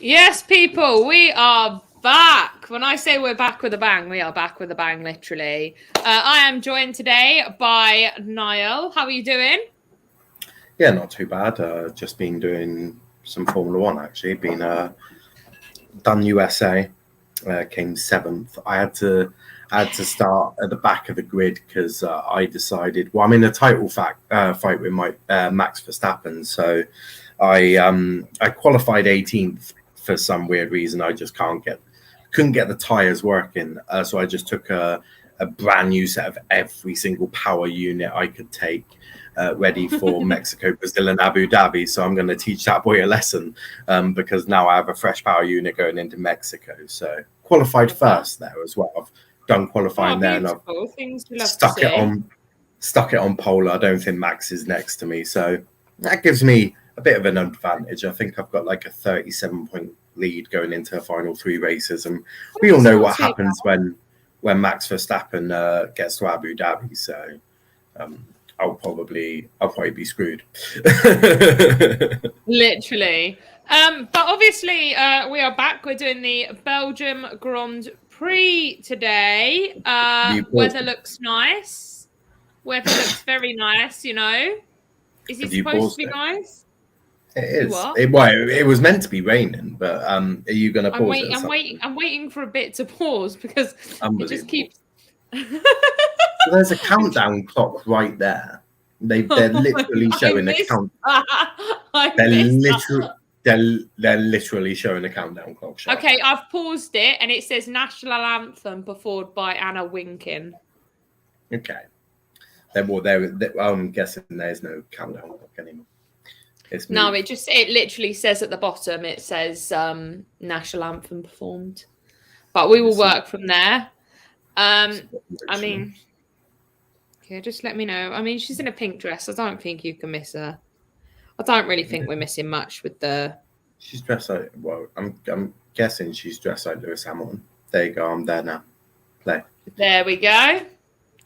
Yes, people, we are back. When I say we're back with a bang, we are back with a bang, literally. I am joined today by Niall. How are you doing? Yeah, not too bad. Just been doing some Formula One, actually. Been done USA, came 7th. I had to start at the back of the grid because I decided. Well, I'm in a title fight with Max Verstappen, so I qualified 18th for some weird reason. I just couldn't get the tires working, so I just took a brand new set of every single power unit I could take. Ready for Mexico, Brazil, and Abu Dhabi. So I'm going to teach that boy a lesson because now I have a fresh power unit going into Mexico. So qualified first there as well. I've done qualifying there, and I've stuck it on pole. I don't think Max is next to me, so that gives me a bit of an advantage. I think I've got like a 37-point lead going into the final 3 races, and we all know what happens when Max Verstappen gets to Abu Dhabi. So. I'll probably be screwed. Literally. But obviously, we are back. We're doing the Belgium Grand Prix today. Weather looks nice. Weather looks very nice, you know. Is it supposed to be nice? It is. It was meant to be raining, but are you going to pause it? I'm waiting for a bit to pause because it just keeps... So there's a countdown clock right there. They're literally showing a countdown. They're literally showing a countdown clock. Okay, I've paused it, and it says National Anthem performed by Anna Winkin. Okay. I'm guessing there's no countdown clock anymore. No, it literally says at the bottom. It says National Anthem performed, but we will work from there. I mean, okay, just let me know. I mean, she's in a pink dress. I don't think you can miss her. I don't really think we're missing much with the. She's dressed like. Well, I'm guessing she's dressed like Lewis Hamilton. There you go. I'm there now. Play. There we go.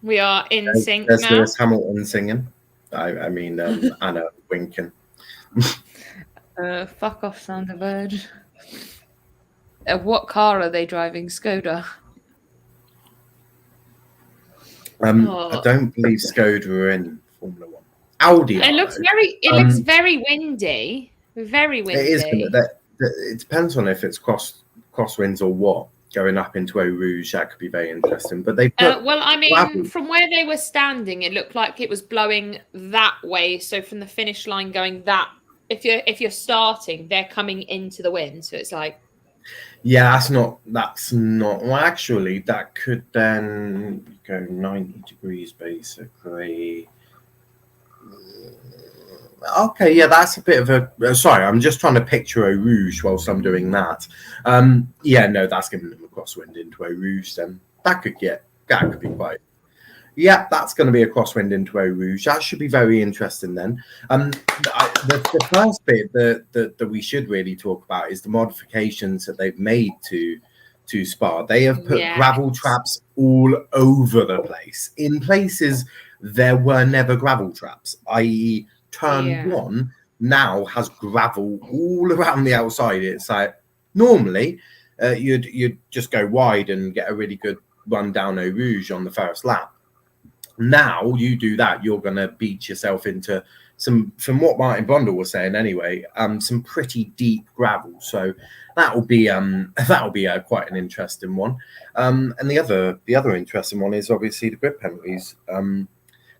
We are in sync now. There's now. Lewis Hamilton singing. I mean, Anna winking. Fuck off, Thunderbird. What car are they driving? Skoda. I don't believe Skoda are in Formula One. Audi. It looks very windy. Very windy. It is. It depends on if it's crosswinds or what. Going up into Eau Rouge, that could be very interesting. But they from where they were standing, it looked like it was blowing that way. So from the finish line going that, if you're starting, they're coming into the wind. So it's like. Yeah, that's not. Well, actually, that could then go 90 degrees, basically. Okay, yeah, that's a bit of a. Sorry, I'm just trying to picture Eau Rouge whilst I'm doing that. Yeah, no, that's giving them a crosswind into Eau Rouge. Then that could be quite. Yeah, that's going to be a crosswind into Eau Rouge. That should be very interesting then. The first bit that we should really talk about is the modifications that they've made to Spa. They have put gravel traps all over the place. In places there were never gravel traps, i.e. Turn 1 now has gravel all around the outside. It's like normally you'd just go wide and get a really good run down Eau Rouge on the first lap. Now you do that, you're going to beat yourself into some, from what Martin Brundle was saying anyway, some pretty deep gravel. So that'll be quite an interesting one. And the other interesting one is obviously the grid penalties.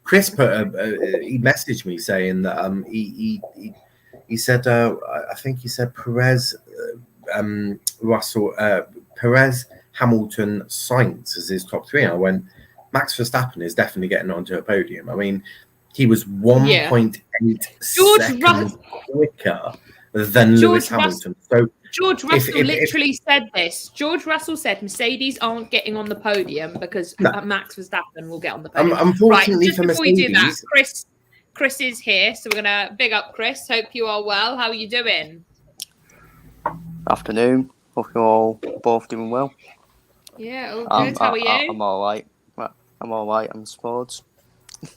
Chris he messaged me saying that he said I think he said Perez, Russell, Perez, Hamilton, Sainz as his top 3. And I went, Max Verstappen is definitely getting onto a podium. I mean, he was 1.8 seconds quicker than Lewis Hamilton. So George Russell literally said this. George Russell said Mercedes aren't getting on the podium because Max Verstappen will get on the podium. Unfortunately just for before Mercedes, you do that, Chris is here, so we're gonna big up Chris. Hope you are well. How are you doing? Afternoon. Hope you're all both doing well. Yeah, all good. How are you? I'm all right. I'm all right. I'm sports.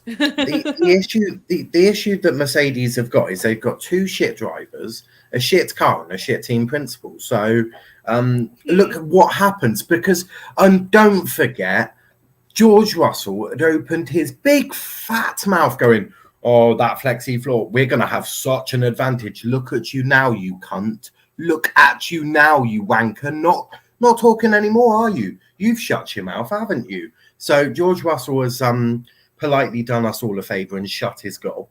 The issue that Mercedes have got is they've got two shit drivers, a shit car, and a shit team principal. So look at what happens, because don't forget, George Russell had opened his big fat mouth going, "Oh, that flexi floor, we're going to have such an advantage. Look at you now, you cunt. Look at you now, you wanker. Not talking anymore, are you? You've shut your mouth, haven't you?" So George Russell has politely done us all a favour and shut his goal,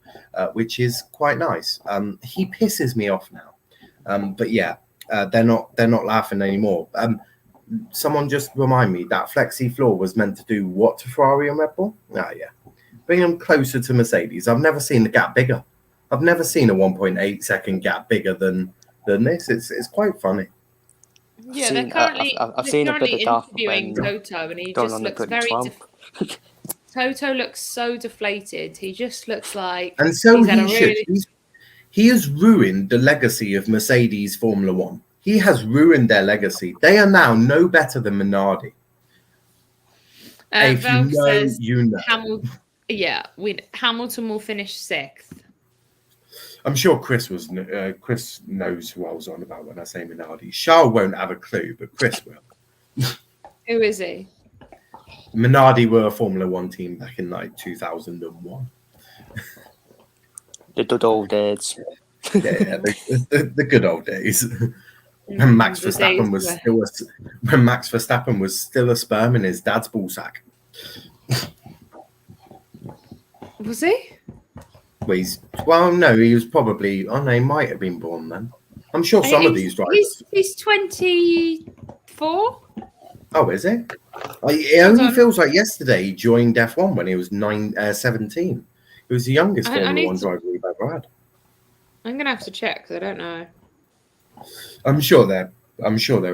which is quite nice. He pisses me off now. But yeah, they're not laughing anymore. Someone just remind me, that flexi floor was meant to do what to Ferrari and Red Bull? Ah, yeah. Bring them closer to Mercedes. I've never seen the gap bigger. I've never seen a 1.8 second gap bigger than this. It's quite funny. Yeah, they're currently interviewing Toto, and he just looks very. Toto looks so deflated. He just looks like. And so he should. He has ruined the legacy of Mercedes Formula One. He has ruined their legacy. They are now no better than Minardi. If you know, you know. Hamilton will finish 6th. I'm sure Chris knows who I was on about when I say Minardi. Charles won't have a clue, but Chris will. Who is he? Minardi were a Formula One team back in like 2001. The good old days. Yeah, the good old days. When Max Verstappen was still a sperm in his dad's ballsack. Was he? Well, no, he was probably. Oh no, he might have been born then. I'm sure some of these drivers. He's 24. Oh, is he? It only feels like yesterday he joined F1 when he was 17. He was the youngest Formula One driver we've ever had. I'm gonna have to check because I don't know. I'm sure there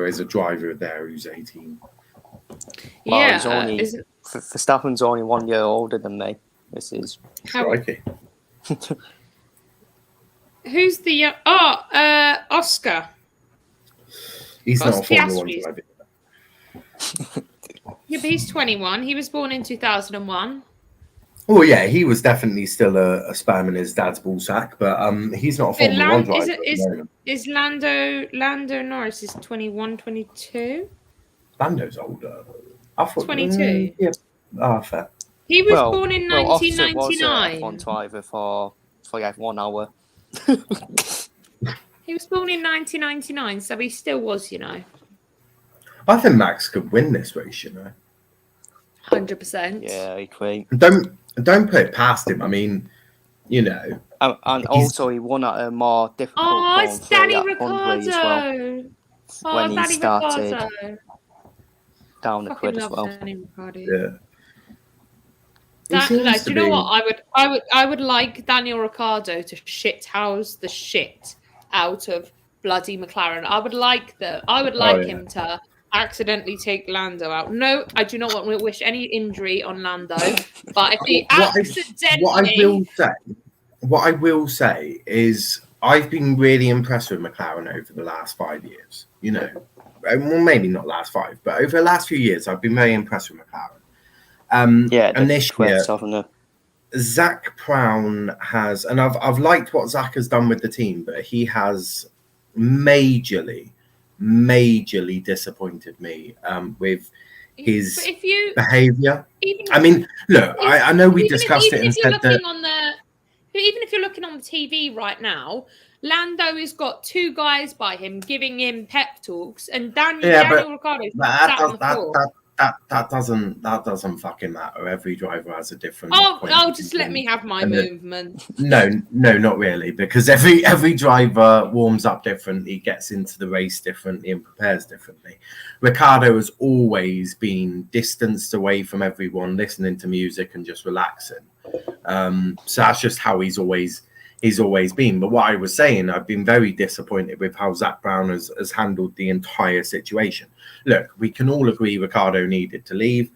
is a driver there who's 18. Well, yeah, Verstappen's only 1 year older than me. This is crikey. Who's the Oscar? He's not a Formula One driver. Yeah, but he's 21. He was born in 2001. Oh yeah, he was definitely still a sperm in his dad's ballsack, but he's not a Formula One driver. Is Lando Norris is 21, 22? Lando's older. I thought 22. Yeah. Oh, fair. He was born in 1999. Was F1 driver for F1 hour. He was born in 1999, so he still was, you know. I think Max could win this race, you know. 100%. Yeah, I agree. Don't put it past him. I mean, you know. And also, he won at a more difficult time. Oh, it's Danny Ricciardo. Well, when he started down the grid as well. Yeah. Do you know what? I would like Daniel Ricciardo to shithouse the shit out of bloody McLaren. I would like him to accidentally take Lando out. No, I do not want to wish any injury on Lando. But if he what I will say is I've been really impressed with McLaren over the last 5 years. You know, well, maybe not last 5, but over the last few years, I've been very impressed with McLaren. And this year, Zach Brown has, and I've liked what Zach has done with the team, but he has majorly disappointed me with his behaviour. I mean, look, I know we discussed it and said that. Even if you're looking on the TV right now, Lando has got 2 guys by him giving him pep talks, and Daniel Ricciardo sat on the floor. That doesn't fucking matter. Every driver has a different. Just let me have my movement. No, not really, because every driver warms up differently, gets into the race differently, and prepares differently. Ricciardo has always been distanced away from everyone, listening to music and just relaxing. So that's just how he's always been. But what I was saying, I've been very disappointed with how Zach Brown has handled the entire situation. Look, we can all agree Ricciardo needed to leave,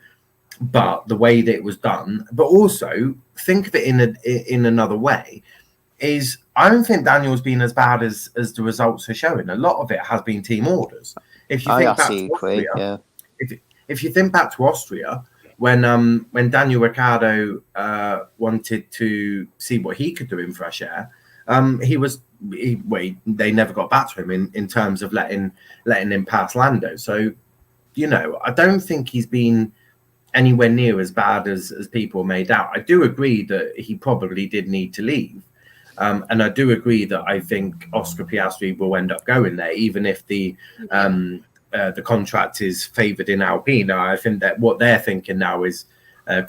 but the way that it was done, but also think of it in another way, is I don't think Daniel's been as bad as the results are showing. A lot of it has been team orders. If you think back to Austria, if you think back to Austria, when Daniel Ricciardo wanted to see what he could do in fresh air, they never got back to him in terms of letting him pass Lando. So, I don't think he's been anywhere near as bad as people made out. I do agree that he probably did need to leave. And I do agree that I think Oscar Piastri will end up going there, even if the contract is favoured in Alpine. I think that what they're thinking now is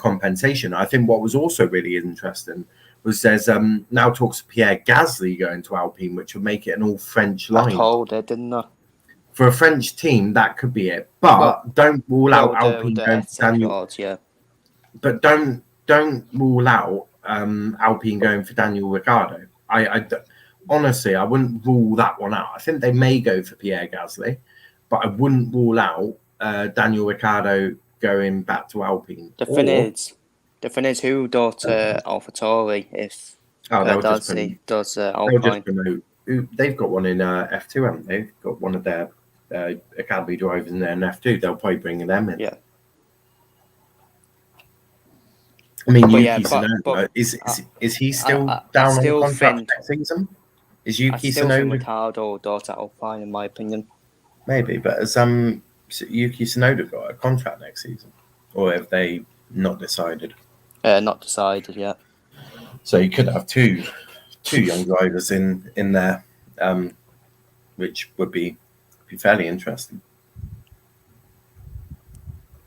compensation. I think what was also really interesting was there's now talks of Pierre Gasly going to Alpine, which would make it an all-French line. I told it, didn't I? For a French team, that could be it. But don't rule out Alpine going for Daniel. Yeah. But don't rule out Alpine going for Daniel Ricciardo. Honestly, I wouldn't rule that one out. I think they may go for Pierre Gasly, but I wouldn't rule out Daniel Ricciardo going back to Alpine. The thing is, who does AlphaTauri if Gasly does Alpine? They've got one in F2, haven't they? They've got one of their academy drivers in there in F2. They'll probably bring them in. Yeah. I mean, Yuki Tsunoda, is he still down on the contract next season? Is Yuki Tsunoda? Ricardo does Alpine, in my opinion. Maybe, but has Yuki Tsunoda got a contract next season? Or have they not decided? Not decided yet. So you could have two young drivers in there, which would be fairly interesting.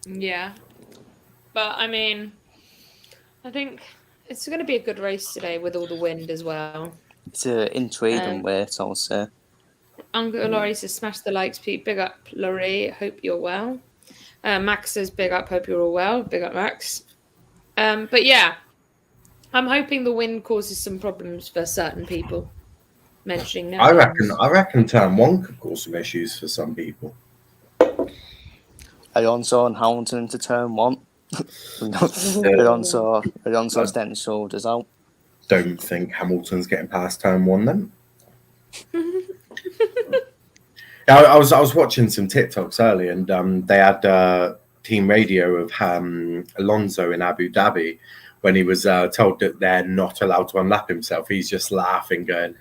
Yeah. But, I mean, I think it's going to be a good race today with all the wind as well. It's intriguing race, I'll say. Uncle Laurie says, smash the likes, Pete. Big up, Laurie. Hope you're well. Max says, big up. Hope you're all well. Big up, Max. But yeah, I'm hoping the wind causes some problems for certain people. Mentioning now. I reckon turn one could cause some issues for some people. Alonso and Hamilton into turn one. Alonso standing shoulders out. Don't think Hamilton's getting past turn one then. I was watching some TikToks earlier, and they had team radio of Alonso in Abu Dhabi when he was told that they're not allowed to unlap himself. He's just laughing, going,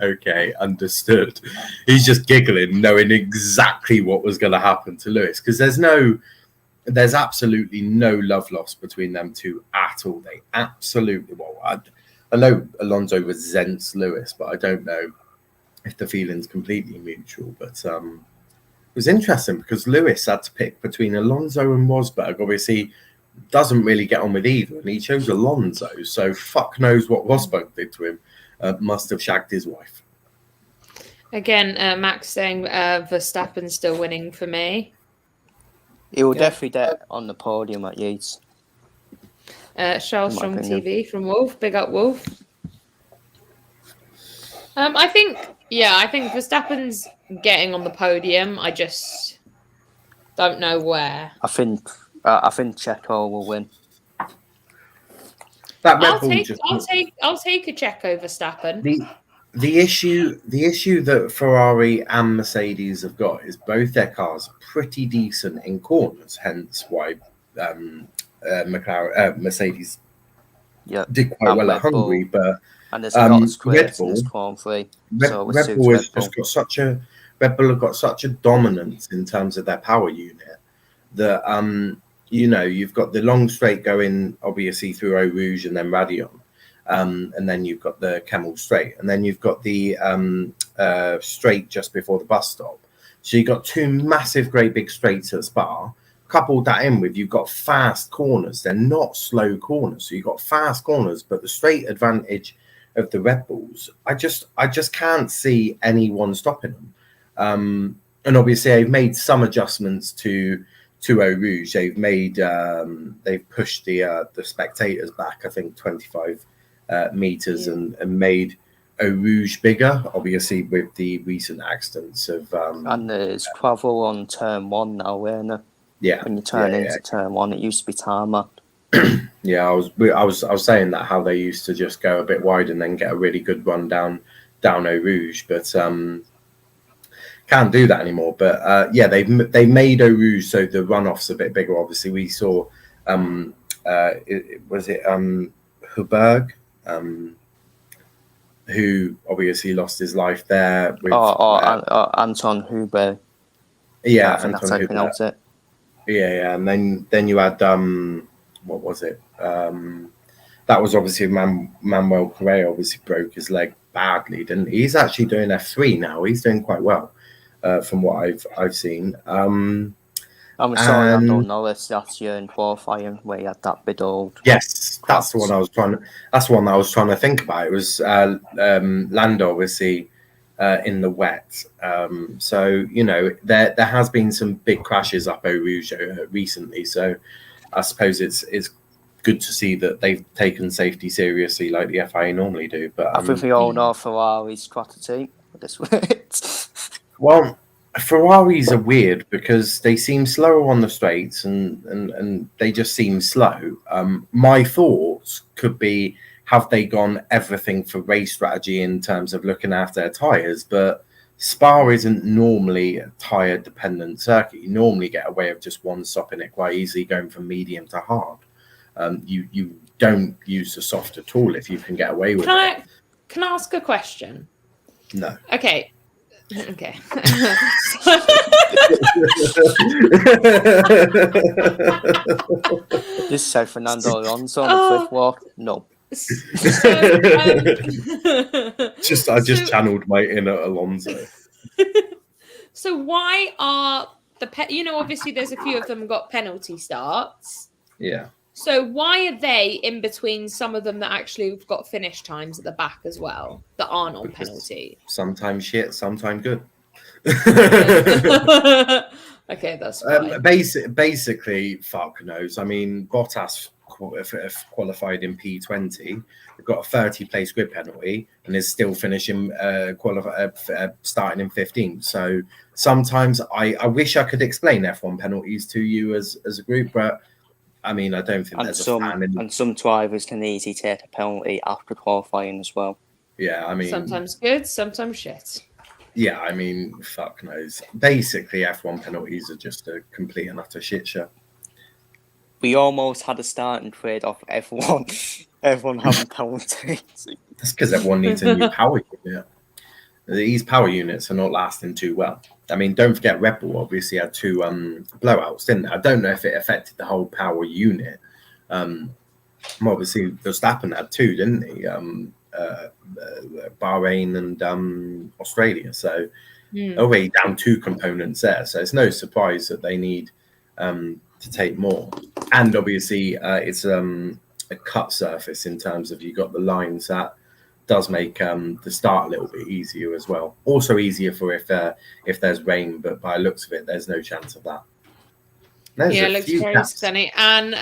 "Okay, understood." He's just giggling, knowing exactly what was going to happen to Lewis, because there's absolutely no love lost between them two at all. They absolutely, I know Alonso resents Lewis, but I don't know if the feeling's completely mutual. But it was interesting because Lewis had to pick between Alonso and Rosberg. Obviously, doesn't really get on with either, and he chose Alonso. So fuck knows what Rosberg did to him. Must have shagged his wife. Again, Max saying Verstappen's still winning for me. He will definitely get on the podium at Yates. Charles Strong TV from Wolf. Big up, Wolf. I think Verstappen's getting on the podium. I just don't know where. I think Checo will win. I'll take a Checo Verstappen. The issue that Ferrari and Mercedes have got is both their cars are pretty decent in corners, hence why Mercedes did quite well at Hungary, but and there's a lot of squares in this Red Bull have got such a dominance in terms of their power unit that you've got the long straight going obviously through Eau Rouge and then Raidillon, and then you've got the Kemmel Straight, and then you've got the straight just before the bus stop. So you've got two massive, great big straights at Spa. Coupled that in with, you've got fast corners. They're not slow corners. So you've got fast corners, but the straight advantage of the Red Bulls, I just can't see anyone stopping them. And obviously, they've made some adjustments to Eau Rouge. They've pushed the spectators back, I think, 25 meters, and made Eau Rouge bigger. Obviously, with the recent accidents of and there's gravel on turn one now, isn't there? Yeah, when you turn into turn one, it used to be tarmac. Yeah, I was saying that how they used to just go a bit wide and then get a really good run down Eau Rouge, but can't do that anymore. But they made Eau Rouge so the runoff's a bit bigger. Obviously, we saw Was it Huberg, who obviously lost his life there. With, Anton Huber. Yeah, I think that's how you pronounce it. Yeah, and then you had what was it? That was obviously Manuel Correa obviously broke his leg badly, didn't he? He's actually doing F3 now. He's doing quite well, from what I've seen. I'm sorry, I don't know this. That's year in qualifying where you had that big old. Yes, that's the one I was trying. That's the one I was trying to think about. It was Lando, obviously, in the wet. So you know there has been some big crashes up Eau Rouge recently. So I suppose it's good to see that they've taken safety seriously like the FIA normally do. But I think we all know Ferrari's strategy for this week. Well, Ferraris are weird because they seem slower on the straights and they just seem slow. My thoughts could be, have they gone everything for race strategy in terms of looking after their tyres? But Spa isn't normally a tyre dependent circuit. You normally get away with just one stopping it quite easily, going from medium to hard. You don't use the soft at all if you can get away with it. Can I ask a question? No. Okay. This said Fernando Alonso on the fifth walk. No. I just channeled my inner Alonso. So why are obviously there's a few of them got penalty starts. Yeah. So why are they in between some of them that actually have got finish times at the back as well that aren't on penalty? Sometimes shit, sometimes good. Okay, that's fine. Basically, fuck knows. I mean, Bottas qualified in P20. They've got a 30-place grid penalty and is still finishing starting in 15th. So sometimes I wish I could explain F1 penalties to you as a group, but I mean, I don't think there's a fan in... And some drivers can easily take a penalty after qualifying as well. Yeah, I mean... Sometimes good, sometimes shit. Yeah, I mean, fuck knows. Basically, F1 penalties are just a complete and utter shit show. We almost had a starting trade off F1. Everyone having penalties. That's because everyone needs a new power unit. These power units are not lasting too well. I mean, don't forget Red Bull obviously had 2 blowouts, didn't they? I don't know if it affected the whole power unit. Obviously, Verstappen had 2, didn't he? Bahrain and Australia. So already down 2 components there. So it's no surprise that they need to take more. And obviously, it's a cut surface in terms of you got the lines that does make the start a little bit easier as well. Also easier for if there's rain, but by the looks of it, there's no chance of that. It looks very sunny, and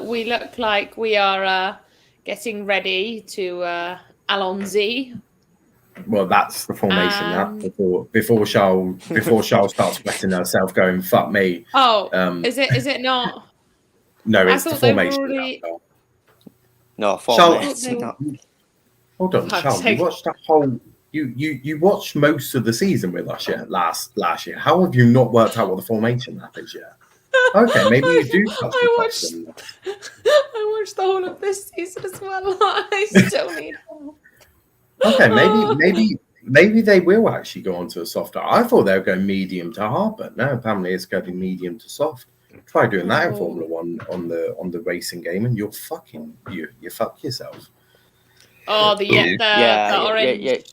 we look like we are getting ready to Alonso. Well, that's the formation before Charles starts wetting herself, going "fuck me." Oh, is it not? No, it's the formation. No, formation. Hold on, Charles. You watched the whole. You watched most of the season with us last year. How have you not worked out what the formation map is yet? Okay, maybe you do. I watched the whole of this season as well. I still need help. Okay, maybe they will actually go on to a softer. I thought they were going medium to hard, but no, apparently it's going to be medium to soft. Try doing that in Formula One on the racing game, and you fuck yourself. Oh, the orange.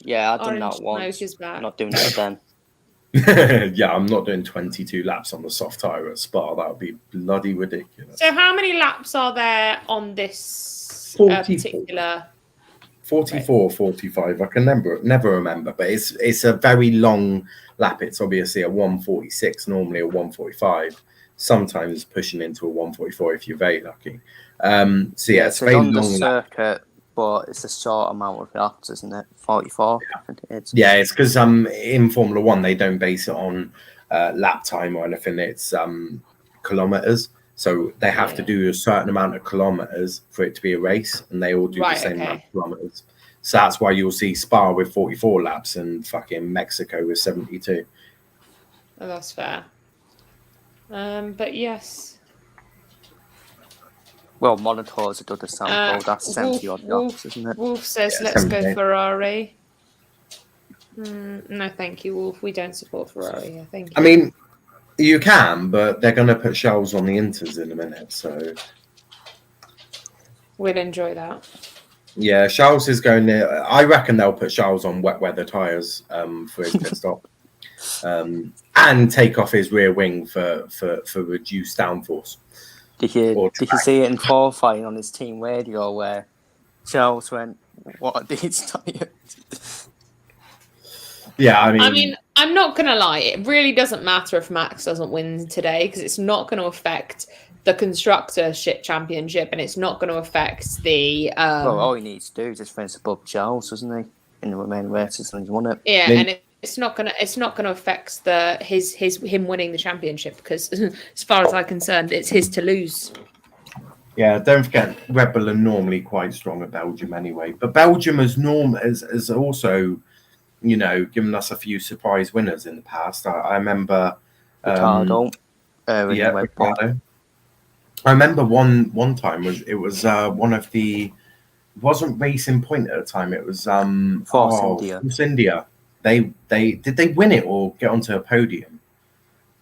Yeah, I've done that once. I'm not doing it again. Yeah, I'm not doing 22 laps on the soft tyre at Spa. That would be bloody ridiculous. So how many laps are there on this particular? 44, 45. I can never remember, but it's a very long lap. It's obviously a 146, normally a 145. Sometimes pushing into a 144 if you're very lucky. So yeah, it's a very long circuit. But it's a short amount of laps, isn't it? 44, I think it is. Yeah, it's because in Formula One they don't base it on lap time or anything. It's kilometers, so they have to do a certain amount of kilometers for it to be a race, and they all do the same amount of kilometers. So that's why you'll see Spa with 44 laps and fucking Mexico with 72. Oh, that's fair. But yes. Well, Molitor's another sample. That's 70-odd yachts, isn't it? Wolf says, let's go Ferrari. No, thank you, Wolf. We don't support Ferrari. Yeah, thank you. I mean, you can, but they're going to put shells on the Inters in a minute, so... We'll enjoy that. Yeah, Charles is going there. I reckon they'll put Charles on wet weather tyres for his pit stop. And take off his rear wing for reduced downforce. Did you see it in qualifying on his team radio where Charles went, "What are these tyres?" Yeah, I mean, I'm not gonna lie. It really doesn't matter if Max doesn't win today because it's not going to affect the constructorship championship, and it's not going to affect the. Well, all he needs to do is just finish above Charles, doesn't he? In the remaining races, and he's won it. Yeah, and it's not gonna affect him winning the championship because, as far as I'm concerned, it's his to lose. Yeah, don't forget Red Bull are normally quite strong at Belgium anyway, but Belgium has also, you know, given us a few surprise winners in the past. I remember Ricardo. Ricardo. I remember one time it was one of the. It wasn't Racing Point at the time. It was Force India. They did they win it or get onto a podium?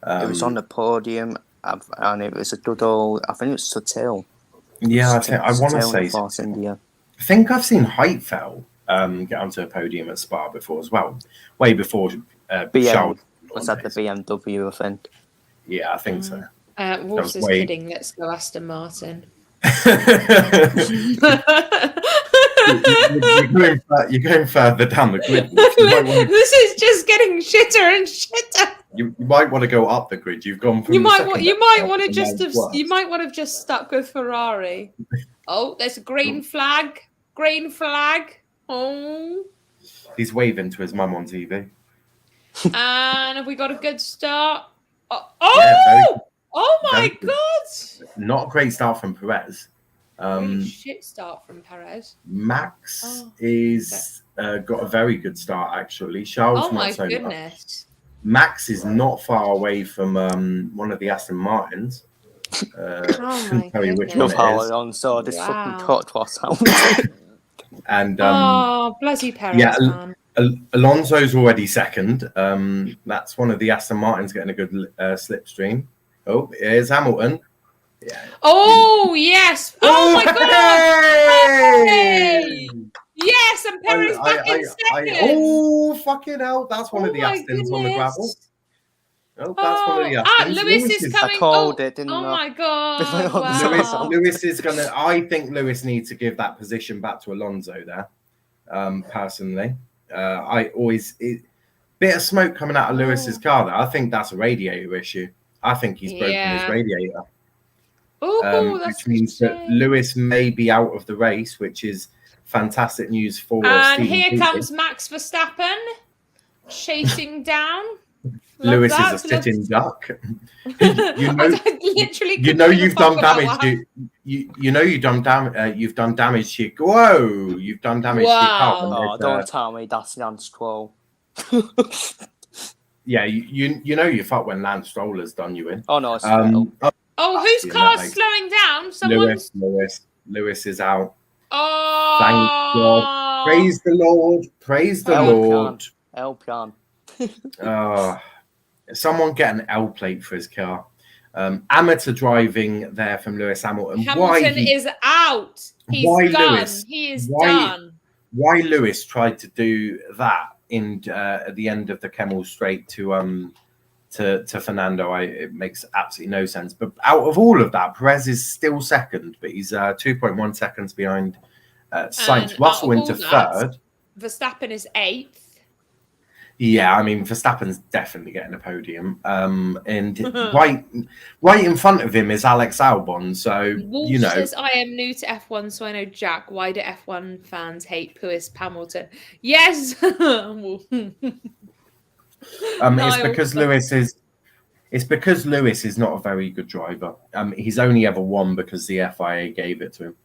It was on the podium, and it was a double. I think it was Sutil. Yeah, I want to say Force India. I think I've seen Heitfeld get onto a podium at Spa before as well, way before. Was that the BMW event? Yeah, I think so. Wolves is kidding. Let's go Aston Martin. You're going further down the grid. This is just getting shitter and shitter. You might want to go up the grid. You've gone from. You might want to just stuck with Ferrari. Oh, there's a green flag. Green flag. Oh. He's waving to his mum on TV. And have we got a good start? My God! Not a great start from Perez. Shit start from Perez. Max is got a very good start actually. Charles, my goodness. Max is not far away from one of the Aston Martins. My tell you which goodness. one it is. Alonso, this fucking cut was And bloody Perez, man. Alonso's already second. That's one of the Aston Martins getting a good slipstream. Oh, here's Hamilton. Yeah. Oh yes! Oh my God! Hey! Yes, and Perez back in second. Oh fucking hell! That's one of the Astons on the gravel. Oh, that's one of the Astons. Lewis is coming. I called it, didn't I? My God! Wow. Lewis is gonna. I think Lewis needs to give that position back to Alonso there. Personally, I always bit of smoke coming out of Lewis's car there. I think that's a radiator issue. I think he's broken his radiator. Which means that Lewis may be out of the race, which is fantastic news for And here comes Max Verstappen chasing down. Lewis is a sitting duck. You know you've done damage. You've done damage to your. Whoa! You've done damage to your car. Oh, don't tell me that's Lance Stroll. Yeah, you know you fuck when Lance Stroll has done you in. Oh no, it's whose car's slowing down? Someone's Lewis is out. Oh, thank God! Praise the Lord! Praise the Lord! El Pian. Someone get an L plate for his car. Amateur driving there from Lewis Hamilton. Hamilton is out. He's done. He is done. Why Lewis tried to do that at the end of the Kemmel Straight to Fernando, it makes absolutely no sense. But out of all of that, Perez is still second, but he's 2.1 seconds behind Sainz. Russell into third. Verstappen is eighth. Yeah, I mean Verstappen's definitely getting a podium. And right in front of him is Alex Albon. So Wolf says, I am new to F1, so I know Jack. Why do F1 fans hate Lewis Hamilton? Yes. It's because Lewis is not a very good driver. He's only ever won because the FIA gave it to him.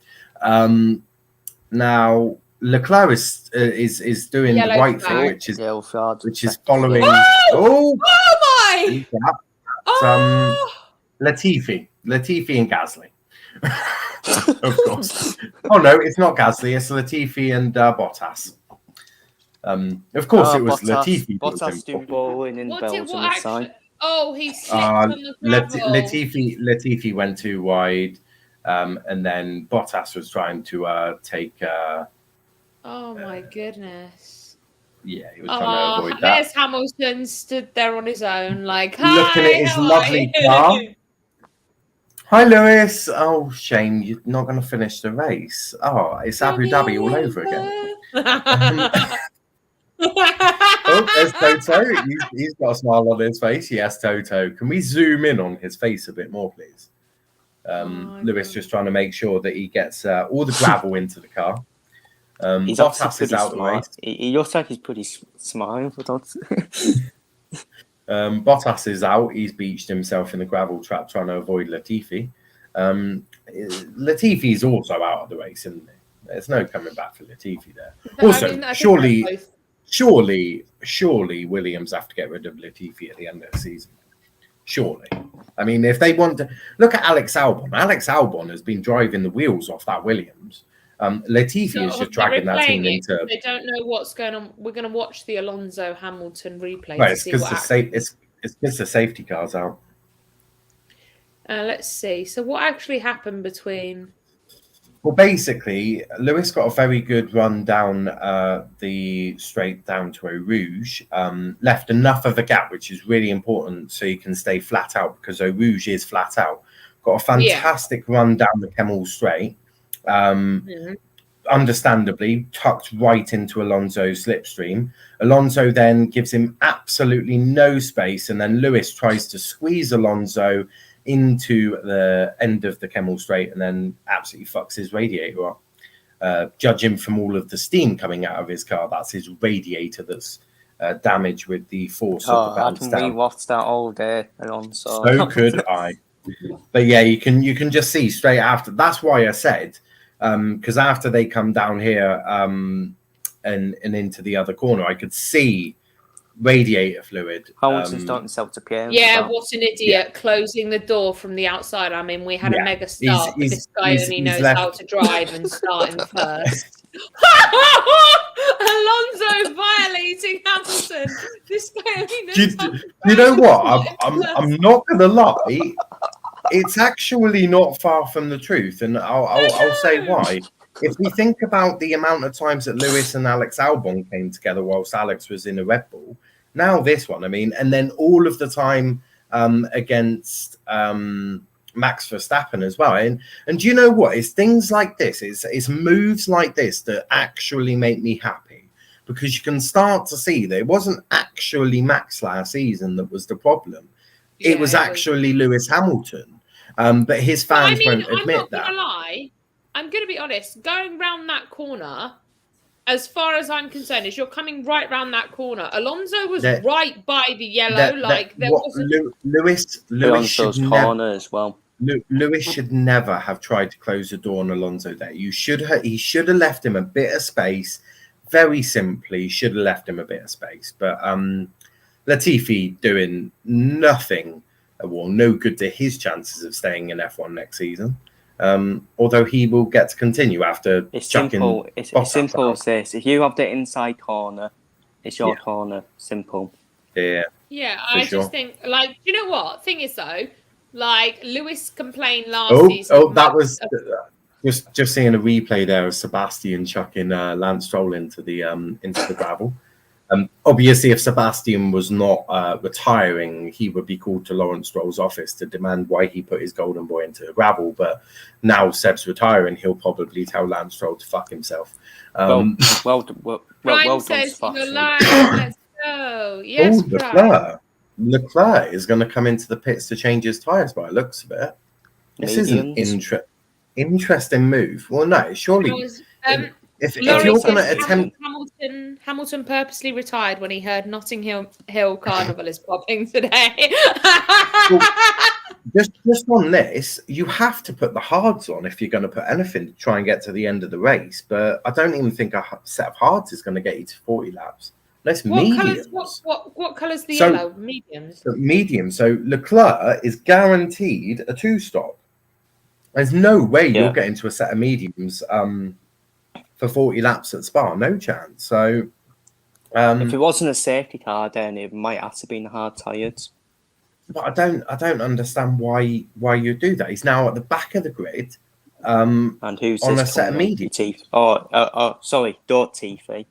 Now Leclerc is doing the right thing, which is following. Oh my! Latifi and Gasly. Of course. Oh no, it's not Gasly. It's Latifi and Bottas. Of course, it was Latifi. Bottas doing bowling in Belgium this time. Oh, he slipped on the gravel. Latifi went too wide, and then Bottas was trying to take. Oh my goodness! Yeah, he was trying to avoid that. There's Hamilton stood there on his own, like looking at his lovely car. Hi, Lewis. Oh, shame you're not going to finish the race. Oh, it's Abu Dhabi all over again. Oh, there's Toto. He's got a smile on his face. Yes, Toto. Can we zoom in on his face a bit more, please? Lewis just trying to make sure that he gets all the gravel into the car. Bottas is out the race. He looks like he's pretty smiling. Bottas is out. He's beached himself in the gravel trap trying to avoid Latifi. Latifi is also out of the race, isn't he? There's no coming back for Latifi there. Also, surely Williams have to get rid of Latifi at the end of the season. Surely. I mean, if they want to look at Alex Albon has been driving the wheels off that Williams. Latifi is just dragging that team into. They don't know what's going on. We're going to watch the Alonso Hamilton replay. Right, it's because the safety car's out. Let's see. So, what actually happened between? Well, basically, Lewis got a very good run down the straight down to Eau Rouge. Left enough of a gap, which is really important, so you can stay flat out because Eau Rouge is flat out. Got a fantastic run down the Kemmel Straight. Understandably tucked right into Alonso's slipstream. Alonso then gives him absolutely no space, and then Lewis tries to squeeze Alonso into the end of the Kemmel Straight and then absolutely fucks his radiator up. Judging from all of the steam coming out of his car, that's his radiator that's damaged with the force of the bounce down. I can rewatch that all day, Alonso. So could I. But yeah, you can just see straight after. That's why I said, because after they come down here and into the other corner, I could see radiator fluid. Hamilton's starting to self-appear. Yeah, what an idiot, closing the door from the outside. I mean, we had a mega start, but this guy only knows how to drive and starting first. Alonso violating Hamilton. This guy only knows how to drive. You know what? I'm not going to lie. It's actually not far from the truth, and I'll say why. If we think about the amount of times that Lewis and Alex Albon came together whilst Alex was in a Red Bull, now this one, I mean, and then all of the time against Max Verstappen as well. And do you know what? It's things like this, it's moves like this that actually make me happy, because you can start to see that it wasn't actually Max last season that was the problem. It was actually Lewis Hamilton. But his fans won't admit that. I'm not gonna lie. I'm going to be honest. Going round that corner, as far as I'm concerned, is you're coming right round that corner. Alonso was right by the yellow. Lewis should corner as well. Lewis should never have tried to close the door on Alonso there. He should have left him a bit of space. Very simply, should have left him a bit of space. But Latifi doing nothing, well, no good to his chances of staying in F1 next season. Although he will get to continue after chucking. It's simple as this. If you have the inside corner, it's your corner. Simple. Yeah. Yeah, I just think, like, you know what? Thing is, though, like, Lewis complained last season. Oh, that was just seeing a replay there of Sebastian chucking Lance Stroll into the gravel. Obviously, if Sebastian was not retiring, he would be called to Lawrence Stroll's office to demand why he put his golden boy into the gravel. But now Seb's retiring, he'll probably tell Lance Stroll to fuck himself. Well done, says, let's go. Yes, Leclerc is going to come into the pits to change his tyres by the looks of it. This is an interesting move. Well, no, surely... If you're going to attempt... Hamilton purposely retired when he heard Notting Hill Carnival is popping today. just on this, you have to put the hards on if you're going to put anything to try and get to the end of the race. But I don't even think a set of hards is going to get you to 40 laps. That's mediums. What colour's the yellow? Mediums. Medium. So Leclerc is guaranteed a 2-stop. There's no way Yeah. you'll get into a set of mediums for 40 laps at Spa. No chance. So if it wasn't a safety car, then it might have to be in hard tyres. but I don't understand why you do that. He's now at the back of the grid. And who's on this a set of coming? mediums? Sorry, Latifi.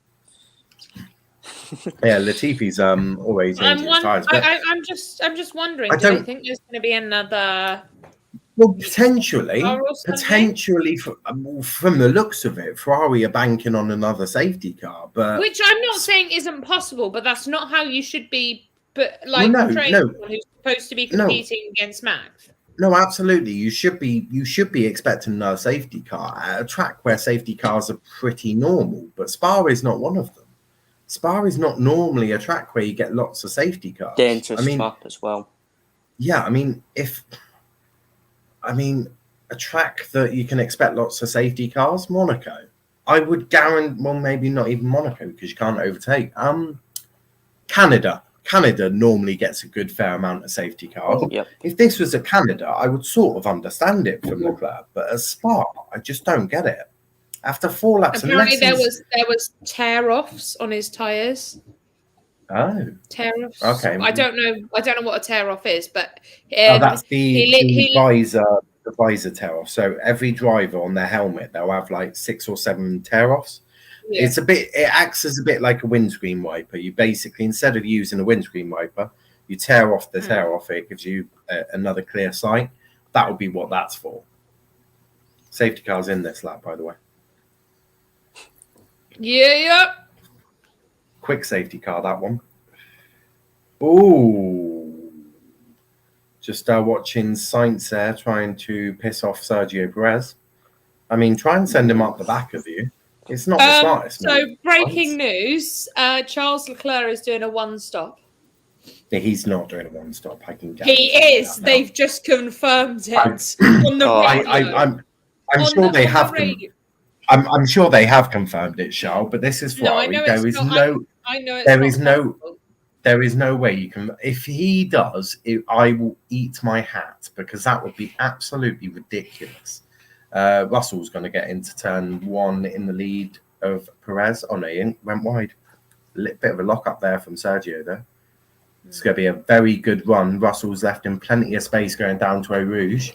Yeah, Latifi's always changing his tyres. But I'm just wondering. I Do you don't- think there's going to be another? well, potentially Or something? from the looks of it, Ferrari are banking on another safety car. But Which I'm not saying isn't possible, but that's not how you should be. But Well, no, portraying no. someone who's supposed to be No. competing against Max. no, absolutely, you should be expecting another safety car at a track where safety cars are pretty normal. But Spa is not one of them. Spa is not normally a track where you get lots of safety cars. Dangerous track as well. Yeah, a track that you can expect lots of safety cars, Monaco. I would guarantee, well, maybe not even Monaco because you can't overtake. Canada normally gets a good fair amount of safety cars. Yep. If this was at Canada, I would sort of understand it from Leclerc, but at Spa, I just don't get it. After 4 laps, Apparently, there was tear-offs on his tyres. Oh, Tear-offs. okay. I don't know what a tear-off is, but that's the he visor tear off. So every driver on their helmet, they'll have like 6 or 7 tear offs. Yeah. It acts as a bit like a windscreen wiper. You basically, instead of using a windscreen wiper, you tear off the tear off. It gives you another clear sight. That would be what that's for. Safety car's in this lap, by the way. Yeah. Quick safety car, that one. Ooh. Just watching Sainz there trying to piss off Sergio Perez. I mean, try and send him up the back of you. It's not the smartest. So, breaking news, Charles Leclerc is doing a one-stop. He's not doing a one-stop. I can get He is. They've just confirmed it on the radio. I'm sure they have. I'm sure they have confirmed it, Charles. But this is Ferrari. There is no way you can. If he does, I will eat my hat because that would be absolutely ridiculous. Russell's going to get into turn 1 in the lead of Perez. Oh no, he went wide. A bit of a lock up there from Sergio there. It's going to be a very good run. Russell's left him plenty of space going down to Eau Rouge.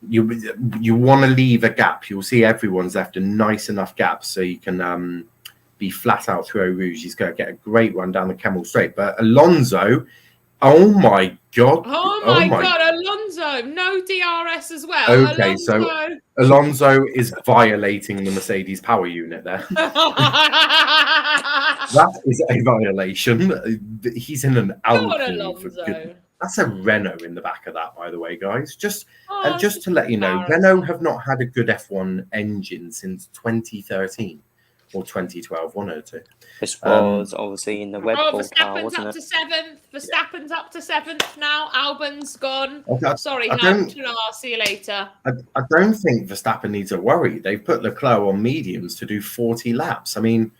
You want to leave a gap. You'll see everyone's left a nice enough gap so you can be flat out through Eau Rouge. He's going to get a great run down the Kemmel Straight. But Alonso, oh my God. Oh my God, Alonso. No DRS as well. Okay, Alonso. So Alonso is violating the Mercedes power unit there. That is a violation. He's in an Alpine. That's a Renault in the back of that, by the way, guys. Just to let you know, Renault have not had a good F1 engine since 2013 or 2012, one or two. This was obviously in the Red Bull car, wasn't it? Verstappen's up to 7th now. Albon's gone. Sorry, I'll see you later. I don't think Verstappen needs a worry. They've put Leclerc on mediums to do 40 laps. I mean,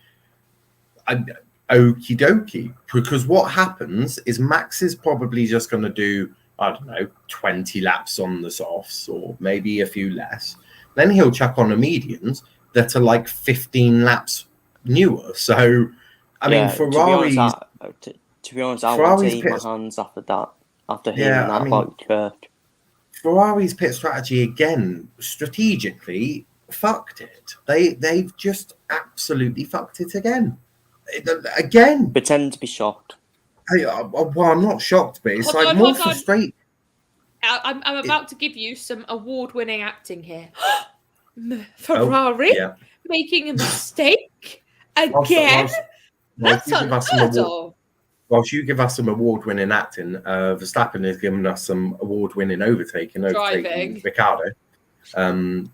okie dokie. Because what happens is Max is probably just going to do, 20 laps on the softs or maybe a few less. Then he'll chuck on the mediums that are like 15 laps newer. So, I mean, Ferrari's... To be honest, I would take my hands after that, after hearing that about Kurt. Ferrari's pit strategy, again, strategically, fucked it. They've just absolutely fucked it again. Pretend to be shocked. I'm not shocked, but it's more frustrating. I'm about to give you some award-winning acting here. Ferrari making a mistake again? That's unheard of. Whilst you give us some award-winning acting, Verstappen has given us some award-winning overtaking Ricciardo. I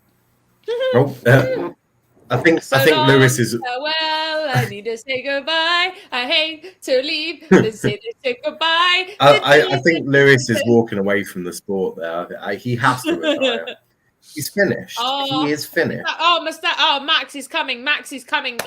think Lewis is. Well, I need to say goodbye. I hate to leave. Let's say goodbye. I think Lewis is walking away from the sport there. He has to retire. He's finished. He is finished. Max is coming.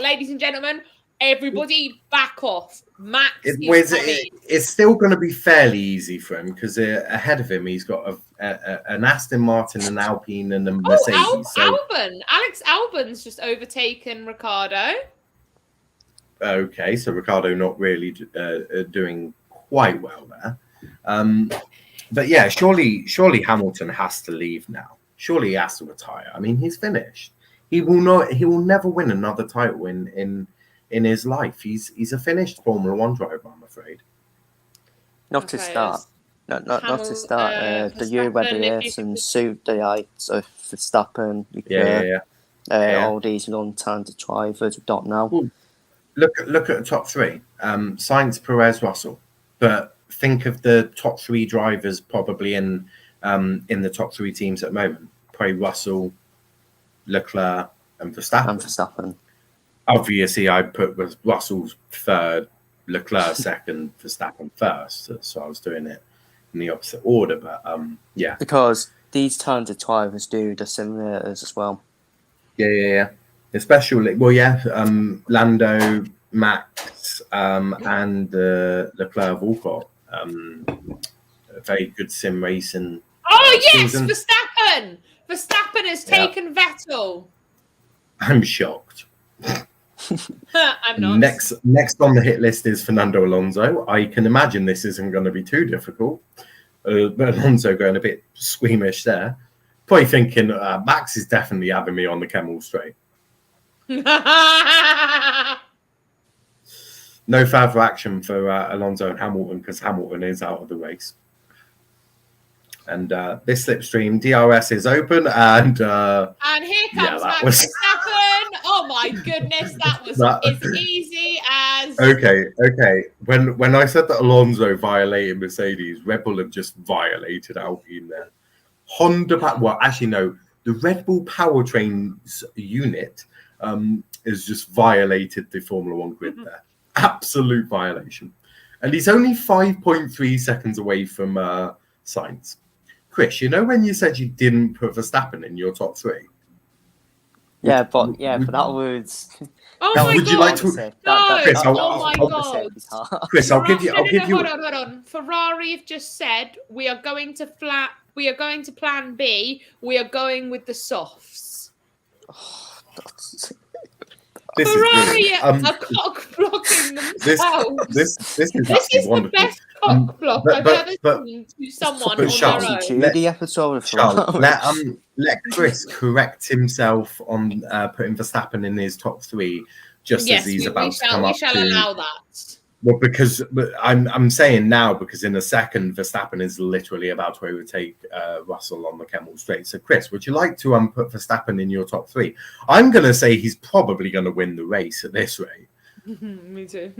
Ladies and gentlemen, Everybody back off. Max is coming. It's still going to be fairly easy for him because ahead of him he's got an Aston Martin, an Alpine, and a Mercedes. Alex Albon's just overtaken Ricciardo. Okay, so Ricciardo not really doing quite well there. But yeah, surely Hamilton has to leave now. Surely he has to retire. I mean, he's finished. He will never win another title in his life. He's a finished Formula One driver, I'm afraid. Not to start. Not to start. The year where they had some suit the heights of Verstappen, all these non-talented drivers we don't know. Ooh. Look at the top three. Sainz, Perez, Russell. But think of the top three drivers probably in the top three teams at the moment. Probably Russell, Leclerc, and Verstappen. Obviously, I put Russell's third, Leclerc second, Verstappen first. So I was doing it in the opposite order. But yeah. Because these talented drivers do the simulators as well. Yeah. Especially, Lando, Max, and Leclerc have all got a very good sim racing. Oh, yes, season. Verstappen! Verstappen has taken Vettel. I'm shocked. I'm not. Next on the hit list is Fernando Alonso. I can imagine this isn't going to be too difficult. But Alonso going a bit squeamish there. Probably thinking, Max is definitely having me on the Kemmel straight. No further action for Alonso and Hamilton because Hamilton is out of the race. And this slipstream DRS is open, and here comes Max Verstappen. Oh my goodness, that was as easy as. Okay. When I said that Alonso violated Mercedes, Red Bull have just violated Alpine there. The Red Bull powertrains unit has just violated the Formula One grid there. Absolute violation. And he's only 5.3 seconds away from Sainz. Chris, you know when you said you didn't put Verstappen in your top three? Yeah, but that was. Oh my God! Would you like to? Chris, I'll give you. Hold on. Ferrari have just said we are going to plan B. We are going with the softs. Ferrari are cock blocking themselves. This is the best cock block I've ever seen to someone on their own. Let Chris correct himself on putting Verstappen in his top three, as he's about to come up. We shall allow that. Well, because I'm saying now because in a second Verstappen is literally about to overtake Russell on the Kemmel straight. So, Chris, would you like to put Verstappen in your top three? I'm going to say he's probably going to win the race at this rate. Me too.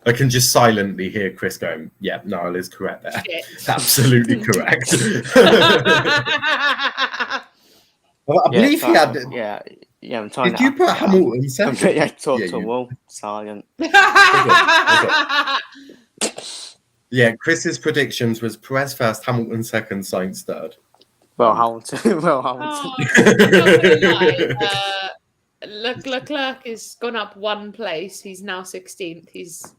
I can just silently hear Chris going, "Yeah, Niall is correct there. Absolutely correct." Well, I believe he had. Yeah, I'm trying. Did you put Hamilton second? I talked to Will silent. Yeah, Chris's predictions was Perez first, Hamilton second, Sainz third. Hamilton. Leclerc has gone up one place. He's now 16th. He's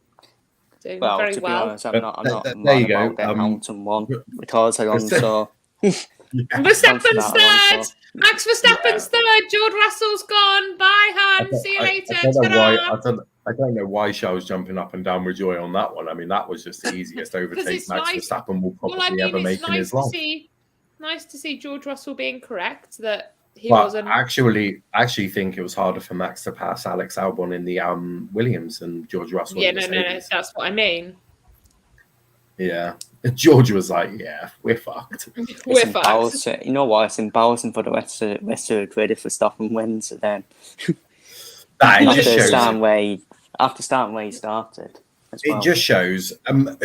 doing very well. Honest, I'm not there you go. Hamilton won because Alonso. Verstappen's third. Max Verstappen's third. George Russell's gone. Bye, Han. See you later. I don't know why Shell's jumping up and down with joy on that one. I mean, that was just the easiest overtake Max Verstappen will probably ever make in his life. Nice to see George Russell being correct that he wasn't. I actually think it was harder for Max to pass Alex Albon in the Williams and George Russell. Yeah, no, that's what I mean. Yeah. George was like, "Yeah, we're fucked. We're fucked." You know what? It's embarrassing for the rest of the grid if Verstappen wins it then. After starting where he started. It just shows.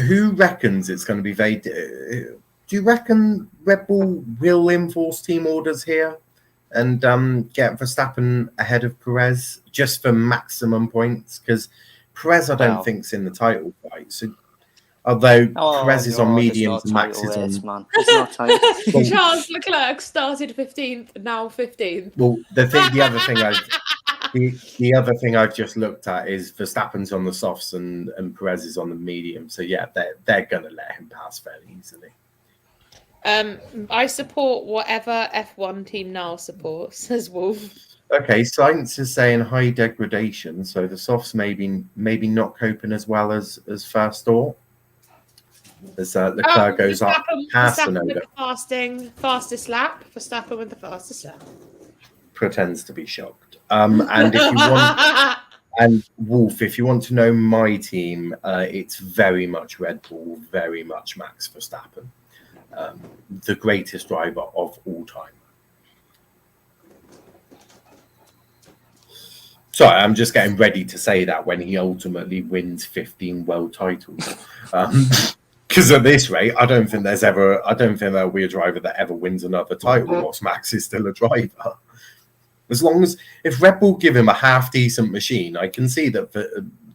Who reckons it's going to be very? Do you reckon Red Bull will enforce team orders here and get Verstappen ahead of Perez just for maximum points? Because Perez, I don't think's in the title fight. So. Although Perez is on mediums and Max is on... Charles Leclerc started 15th, now 15th. Well, the other thing The other thing I've just looked at is Verstappen's on the softs and Perez is on the medium. So yeah, they're going to let him pass fairly easily. I support whatever F1 team now supports, says Wolf. Okay, Sainz is saying high degradation, so the softs maybe not coping as well as first thought. As Leclerc goes up past Verstappen with the fastest lap. Verstappen with the fastest lap. Pretends to be shocked. And if you want, and Wolf, if you want to know my team, it's very much Red Bull, very much Max Verstappen, the greatest driver of all time. Sorry, I'm just getting ready to say that when he ultimately wins 15 world titles. Because at this rate, I don't think there'll be a driver that ever wins another title whilst Max is still a driver. As long as, if Red Bull give him a half-decent machine, I can see that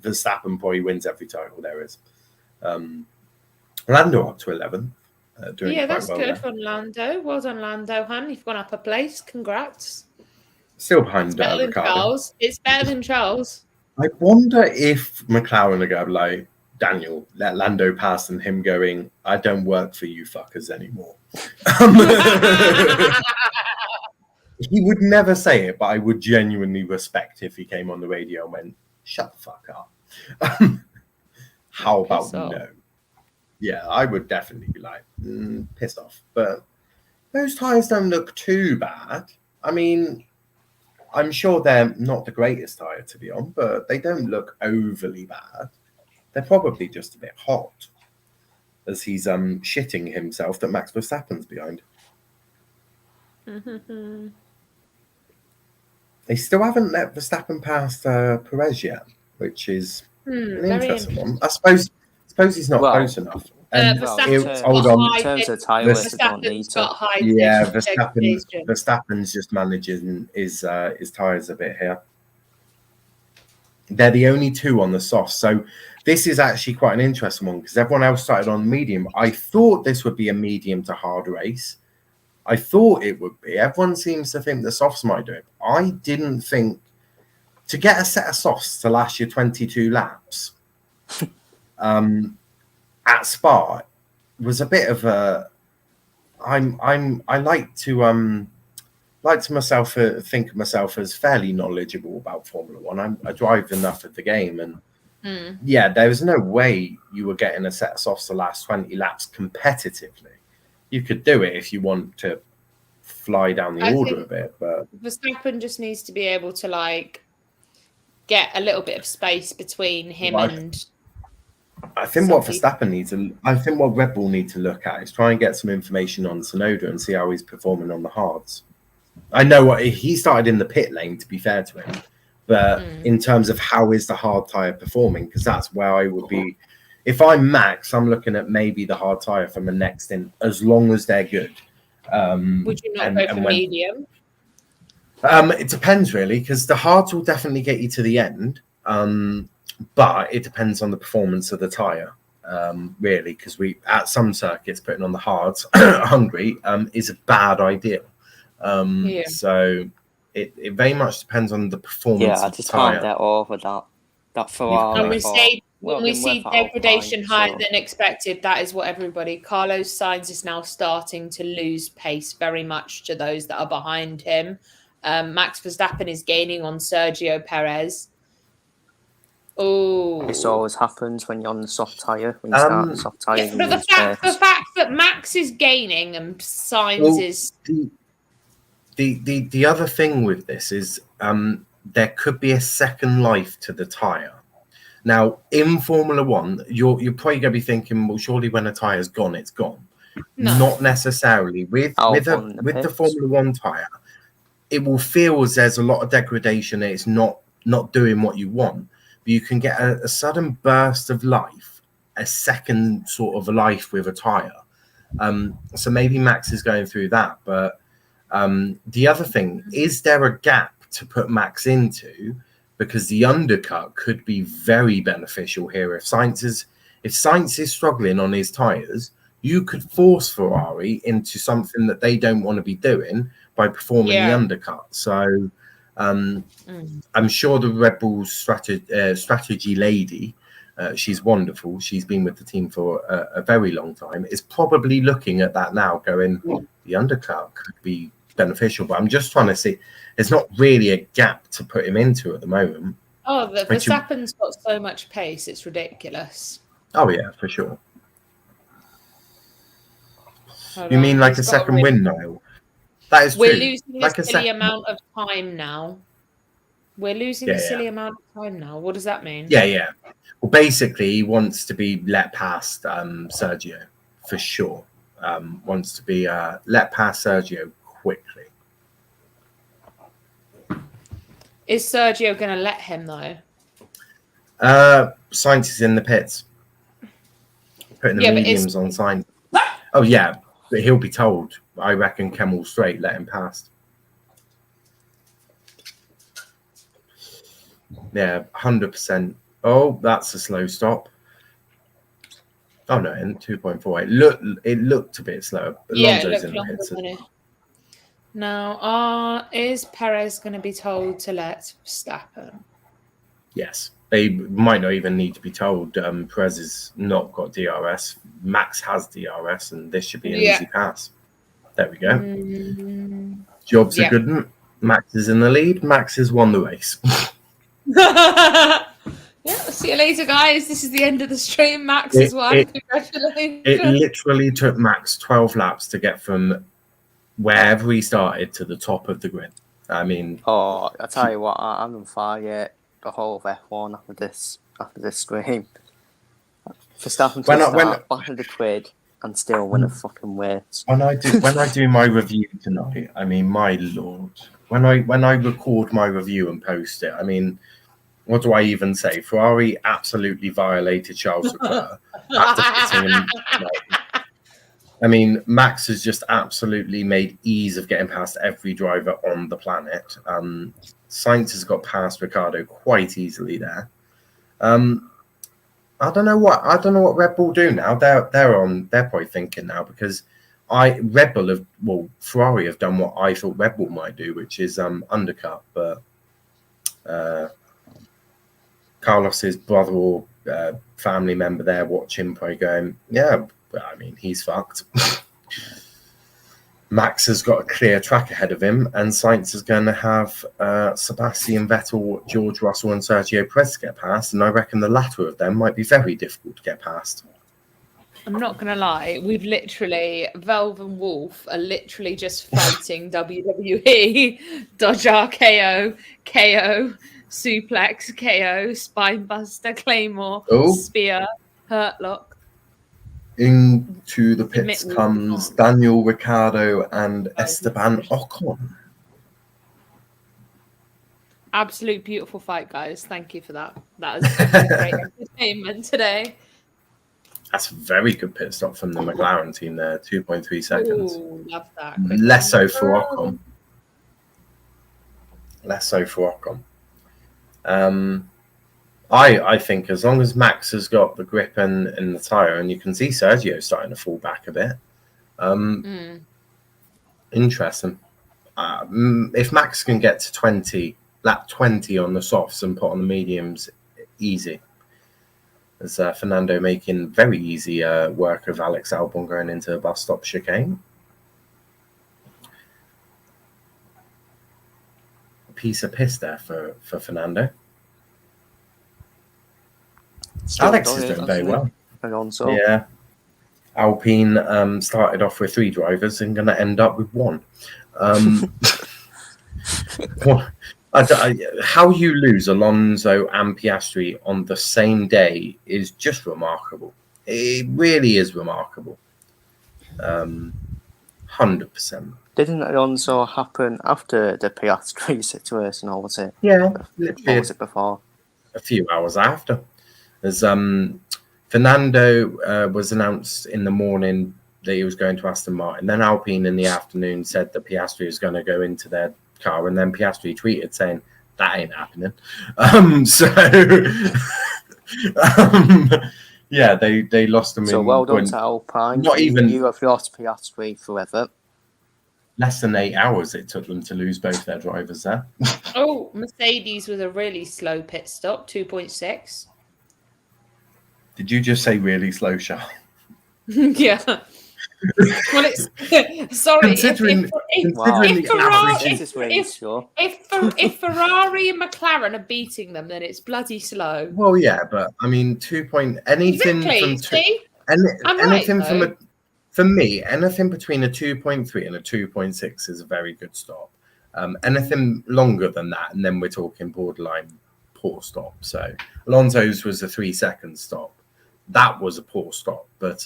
Verstappen probably wins every title there is. Lando up to 11. Doing that's well good there. for Lando. Well done, Lando, hun. You've gone up a place. Congrats. Still behind Ricardo. Charles. It's better than Charles. I wonder if McLaren are going to be like, Daniel, let Lando pass, and him going, I don't work for you fuckers anymore. He would never say it, but I would genuinely respect if he came on the radio and went, shut the fuck up. How about no? Yeah, I would definitely be like, pissed off. But those tyres don't look too bad. I mean, I'm sure they're not the greatest tyre to be on, but they don't look overly bad. They're probably just a bit hot, as he's shitting himself that Max Verstappen's behind. They still haven't let Verstappen past Perez yet, which is an interesting one. I suppose he's not close enough. Hold on. In terms of tyre list, don't need to. Yeah, Verstappen's just managing his tyres a bit here. They're the only two on the soft. So this is actually quite an interesting one because everyone else started on medium. I thought this would be a medium to hard race. I thought it would be. Everyone seems to think the softs might do it. I didn't think to get a set of softs to last you 22 laps at Spa was a bit of a. I like to think of myself as fairly knowledgeable about Formula One. I drive enough of the game, and there was no way you were getting a set of softs to last 20 laps competitively. You could do it if you want to fly down the order a bit, but Verstappen just needs to be able to get a little bit of space between him and. I think what Verstappen needs, I think what Red Bull need to look at is try and get some information on Tsunoda and see how he's performing on the hards. I know what he started in the pit lane, to be fair to him, but in terms of how is the hard tyre performing, because that's where I would be. If I'm Max, I'm looking at maybe the hard tyre from the next in, as long as they're good. Would you not go for medium? It depends really, because the hards will definitely get you to the end. But it depends on the performance of the tyre, really, because at some circuits putting on the hards hungry is a bad idea. So it very much depends on the performance. Yeah, I just can't get over that Ferrari. When we see degradation higher than expected, that is what everybody. Carlos Sainz is now starting to lose pace very much to those that are behind him. Max Verstappen is gaining on Sergio Perez. Oh, this always happens when you're on the soft tyre. When you start the soft tyre, but the fact that Max is gaining and Sainz is. The other thing with this is there could be a second life to the tyre. Now, in Formula One, you're probably going to be thinking, well, surely when a tyre's gone, it's gone. No. Not necessarily. With the Formula One tyre, it will feel as there's a lot of degradation. It's not doing what you want. But you can get a sudden burst of life, a second sort of life with a tyre. So maybe Max is going through that. But the other thing, is there a gap to put Max into? Because the undercut could be very beneficial here. If Sainz is struggling on his tyres, you could force Ferrari into something that they don't want to be doing by performing the undercut. So I'm sure the Red Bull strategy lady, she's wonderful. She's been with the team for a very long time. Is probably looking at that now, going, the undercut could be beneficial. But I'm just trying to see. There's not really a gap to put him into at the moment. Oh, the Verstappen's got so much pace, it's ridiculous. Oh yeah, for sure. You mean like a second win now? That is true. We're losing a silly amount of time now. We're losing a silly amount of time now. What does that mean? Yeah. Well, basically, he wants to be let past Sergio, for sure. Wants to be let past Sergio quickly. Is Sergio going to let him, though? Sainz is in the pits. Putting the mediums on Sainz. Oh, yeah. But he'll be told, I reckon, Kemmel straight, let him past. Yeah, 100%. Oh, that's a slow stop. Oh, no, in 2.4. It looked a bit slow. Alonso's in the pits. Now, is Perez going to be told to let Verstappen? Yes. They might not even need to be told. Perez has not got DRS. Max has DRS, and this should be an easy pass. There we go. Jobs are good. Max is in the lead. Max has won the race. See you later, guys. This is the end of the stream. Max has won. Congratulations. It literally took Max 12 laps to get from wherever he started to the top of the grid. I mean... Oh, I tell you what, I'm on fire the whole of F1 after this stream. Verstappen to start back of the grid and still win a fucking race. When I do my review tonight, I mean, my lord, when I record my review and post it, I mean, what do I even say? Ferrari absolutely violated Charles Leclerc after putting him. I mean, Max has just absolutely made ease of getting past every driver on the planet. Sainz has got past Ricciardo quite easily there. I don't know what Red Bull do now. They're probably thinking now, because Ferrari have done what I thought Red Bull might do, which is undercut. But Carlos's brother or family member there watching, probably going, yeah. But I mean, he's fucked. Max has got a clear track ahead of him, and Sainz is going to have Sebastian Vettel, George Russell, and Sergio Perez to get past. And I reckon the latter of them might be very difficult to get past. I'm not going to lie. We've literally, Velv and Wolf are literally just fighting WWE, Dodge RKO, KO, Suplex, KO, Spinebuster, Claymore, Spear, Hurtlock. Into the pits comes Daniel Ricciardo and Esteban Ocon. Absolute beautiful fight, guys. Thank you for that. That was great entertainment today. That's a very good pit stop from the McLaren team there. 2.3 seconds. Ooh, love that. Less so for Ocon. I think as long as Max has got the grip and the tyre, and you can see Sergio starting to fall back a bit. Interesting. If Max can get to lap 20 on the softs and put on the mediums, easy. There's Fernando making very easy work of Alex Albon going into the bus stop chicane. A piece of piss there for Fernando. Alex is doing very well. Alonso. Yeah. Alpine started off with 3 drivers and going to end up with 1. How you lose Alonso and Piastri on the same day is just remarkable. It really is remarkable. 100%. Didn't Alonso happen after the Piastri situation, or was it? Yeah, literally. Or was it before? A few hours after. As Fernando was announced in the morning that he was going to Aston Martin. Then Alpine in the afternoon said that Piastri was going to go into their car, and then Piastri tweeted saying that ain't happening. Yeah, they lost him. So well done to Alpine. Not even you have lost Piastri forever. less than 8 hours it took them to lose both their drivers there. Oh, Mercedes was a really slow pit stop, 2.6. Did you just say really slow, Charles? Yeah. Well, it's sorry. If Ferrari and McLaren are beating them, then it's bloody slow. Well, yeah, but I mean, anything for me, anything between a 2.3 and a 2.6 is a very good stop. Anything longer than that, and then we're talking borderline poor stop. So Alonso's was a 3-second stop. That was a poor stop, but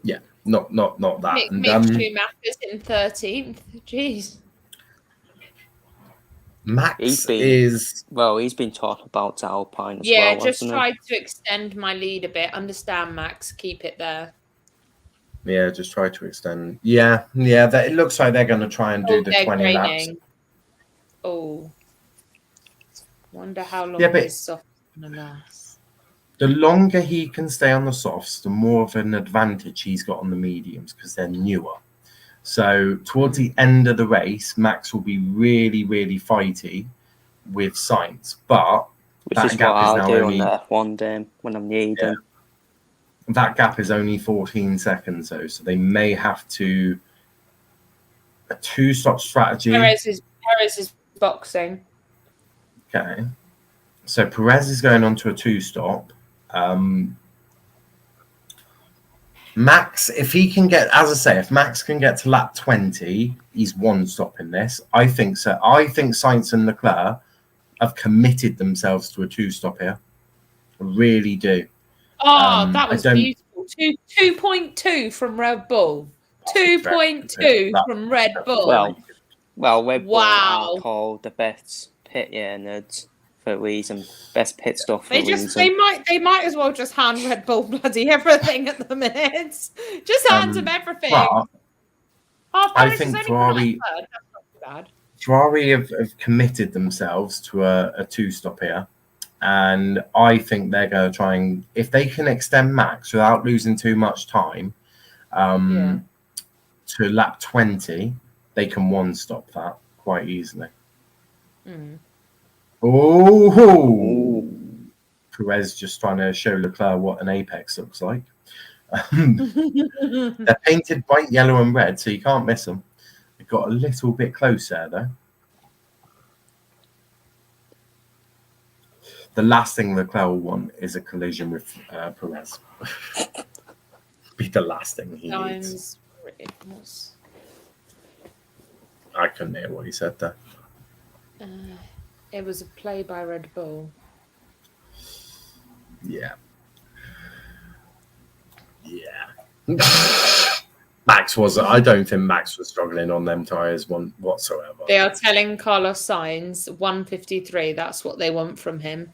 yeah, not that. Mick Schumacher's in 13th. Jeez. Max he's been talking about Alpine as well. Yeah, just tried to extend my lead a bit. Understand, Max? Keep it there. Yeah, just try to extend. Yeah. It looks like they're going to try and do the 20 laps. Oh, wonder how long this soft is going to last. The longer he can stay on the softs, the more of an advantage he's got on the mediums because they're newer. So towards the end of the race, Max will be really, really fighty with Sainz, but which is what I'll do on the F1 day when I'm needing. That gap is only 14 seconds, though, so they may have to a 2-stop strategy. Perez is boxing. Okay, so Perez is going on to a 2-stop. Max, if he can get, as I say, if Max can get to lap 20, he's 1-stop in this. I think so. I think Sainz and Leclerc have committed themselves to a 2-stop here. I really do. Oh, that was beautiful. 2.2 from Red Bull. 2.2 from Red Bull. Well, Red Bull are called the best pit units for a reason. Best pit stop for a reason. They might as well just hand Red Bull bloody everything at the minute. Just hand them everything. I think Ferrari have committed themselves to a 2-stop here. And I think they're going to try and, if they can extend Max without losing too much time to lap 20, they can 1-stop that quite easily. Oh, Perez just trying to show Leclerc what an apex looks like. They're painted white, yellow, and red, so you can't miss them. It got a little bit close there, though. The last thing Leclerc will want is a collision with Perez. Be the last thing he needs. I couldn't hear what he said there. It was a play by Red Bull. Yeah. Max wasn't. I don't think Max was struggling on them tyres whatsoever. They are telling Carlos Sainz 153. That's what they want from him.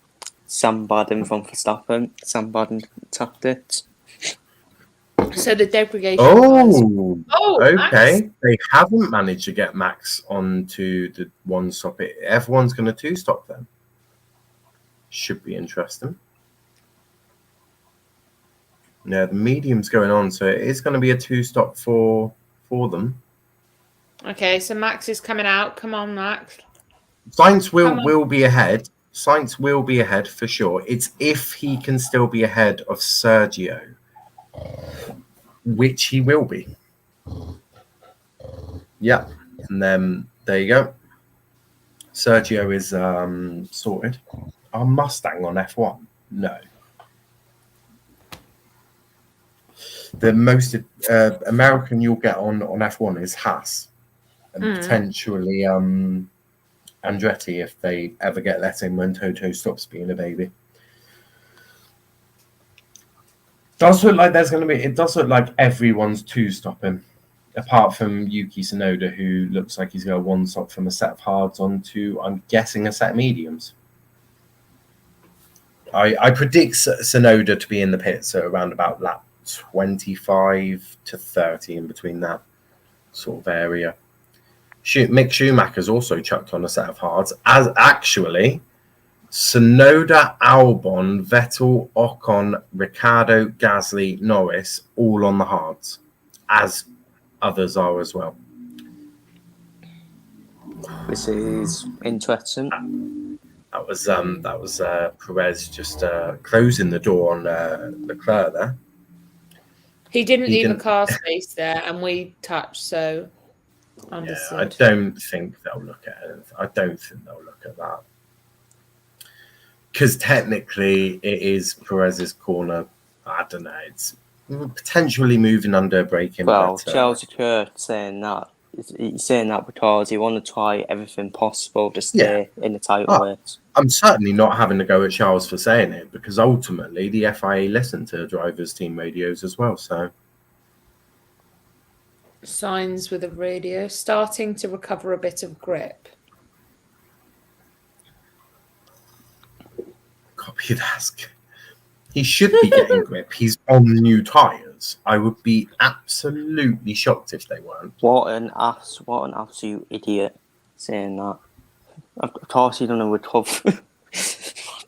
Somebody from Verstappen. Somebody tapped it. So the degradation. Okay. Max. They haven't managed to get Max onto the 1-stop. Everyone's going to 2-stop then. Should be interesting. Yeah, the medium's going on, so it is going to be a 2-stop for them. Okay, so Max is coming out. Come on, Max. Sainz will be ahead. Sainz will be ahead for sure. It's if he can still be ahead of Sergio, which he will be. Yeah, and then there you go. Sergio is sorted. Are Mustang on F1? No. The most American you'll get on F1 is Haas, and potentially Andretti if they ever get let in when Toto stops being a baby. Does look like there's going to be. It does look like everyone's 2-stopping, apart from Yuki Tsunoda, who looks like he's going to 1-stop from a set of hards onto, I'm guessing, a set of mediums. I predict Tsunoda to be in the pits at around about lap 25 to 30, in between that sort of area. Mick Schumacher's also chucked on a set of hards, as actually Tsunoda, Albon, Vettel, Ocon, Ricciardo, Gasly, Norris, all on the hards, as others are as well. This is interesting. That was Perez just closing the door on Leclerc there. He didn't leave a car space there, and we touched, so understood. Yeah, I don't think they'll look at it. I don't think they'll look at that. Because technically it is Perez's corner. I don't know. It's potentially moving under braking. Well, Charles Leclerc saying that. He's saying that because he want to try everything possible to stay in the title race. I'm certainly not having to go at Charles for saying it, because ultimately the FIA listen to drivers' team radios as well. So, Signs with a radio starting to recover a bit of grip. Copy that. He should be getting grip. He's on new tyres. I would be absolutely shocked if they weren't. What an absolute idiot saying that. Of course, you don't know recover.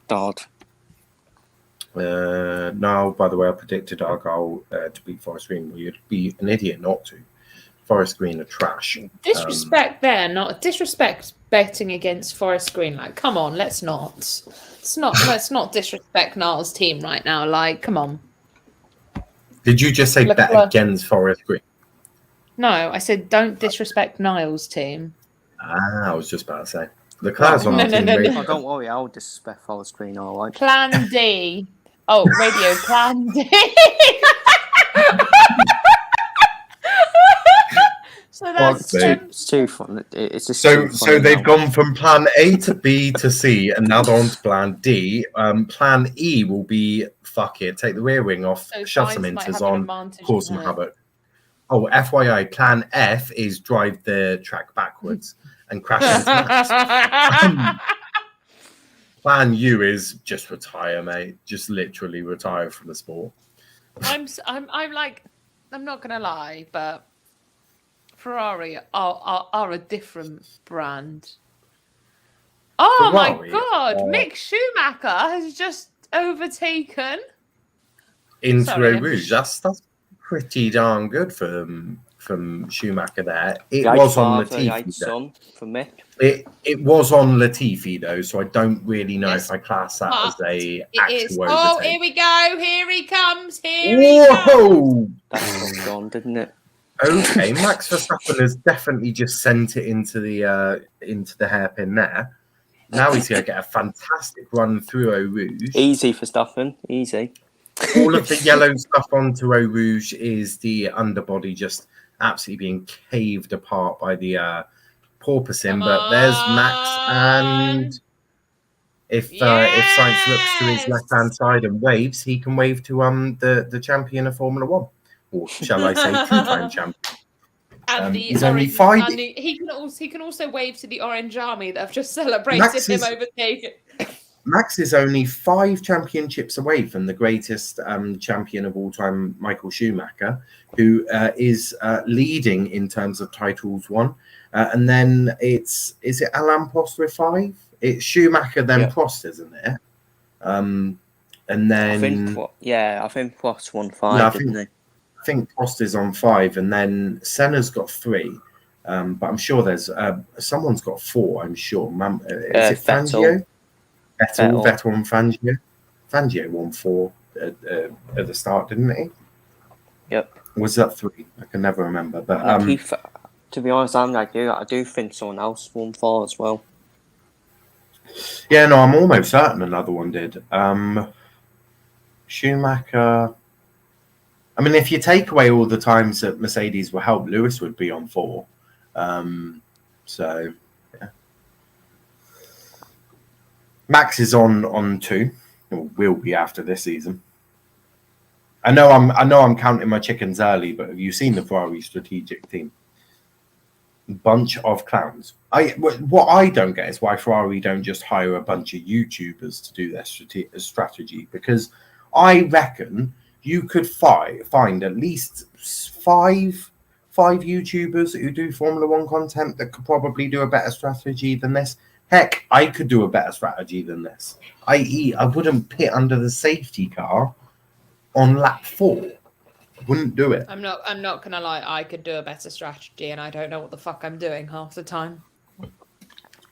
God. Now, by the way, I predicted Argyle to beat Forest Green. Well, you'd be an idiot not to. Forest Green are trash. Disrespect there, not disrespect betting against Forest Green. Like, come on, let's not disrespect Niall's team right now. Like, come on. Did you just say bet against Forest Green? No, I said don't disrespect Niall's team. I was just about to say. The class on our team. No. Don't worry, I'll disrespect Forest Green, all right. Plan D. Oh, radio Plan D. So that's it's too fun. It's just so they've gone from Plan A to B to C, and now they're on to Plan D. Plan E will be fuck it, take the rear wing off, shove some inters on, cause some havoc. Oh, FYI, Plan F is drive the track backwards and crash into Max. Plan U is just retire, mate. Just literally retire from the sport. I'm like, I'm not gonna lie, but Ferrari are a different brand. Oh Ferrari, my God! Mick Schumacher has just overtaken into a Rouge. That's pretty darn good from Schumacher there. It was on Latifi for Mick. It was on Latifi though, so I don't really know if I class that as a actual overtake. Oh, here we go! Here he comes! He comes! That's gone, didn't it? Okay, Max Verstappen has definitely just sent it into the hairpin there. Now he's going to get a fantastic run through Eau Rouge. Easy for Verstappen, easy. All of the yellow stuff onto Eau Rouge is the underbody just absolutely being caved apart by the porpoising. But there's Max, and if Sainz looks to his left-hand side and waves, he can wave to the champion of Formula One. Or shall I say, two-time champion? And he's only 5. He can also wave to the Orange Army that have just celebrated him overtaking. Max is only 5 championships away from the greatest champion of all time, Michael Schumacher, who is leading in terms of titles won. And then is it Alain Prost with 5? It's Schumacher, then Prost, isn't it? And then I think Prost won 5, didn't he? I think Prost is on 5, and then Senna's got 3. But I'm sure there's someone's got 4. I'm sure. Is it Fangio? Vettel and Fangio. Fangio won 4 at the start, didn't he? Yep. Was that 3? I can never remember. But to be honest, I'm like you. I do think someone else won 4 as well. Yeah, no, I'm almost certain another one did. Schumacher. I mean, if you take away all the times that Mercedes were helped, Lewis would be on 4. So, yeah. Max is on 2. Or will be after this season. I know I'm counting my chickens early, but have you seen the Ferrari strategic team? Bunch of clowns. What I don't get is why Ferrari don't just hire a bunch of YouTubers to do their strategy, because I reckon you could find at least 5 YouTubers who do Formula One content that could probably do a better strategy than this. Heck, I could do a better strategy than this. I.e., I wouldn't pit under the safety car on lap 4. I wouldn't do it. I'm not gonna lie, I could do a better strategy, and I don't know what the fuck I'm doing half the time.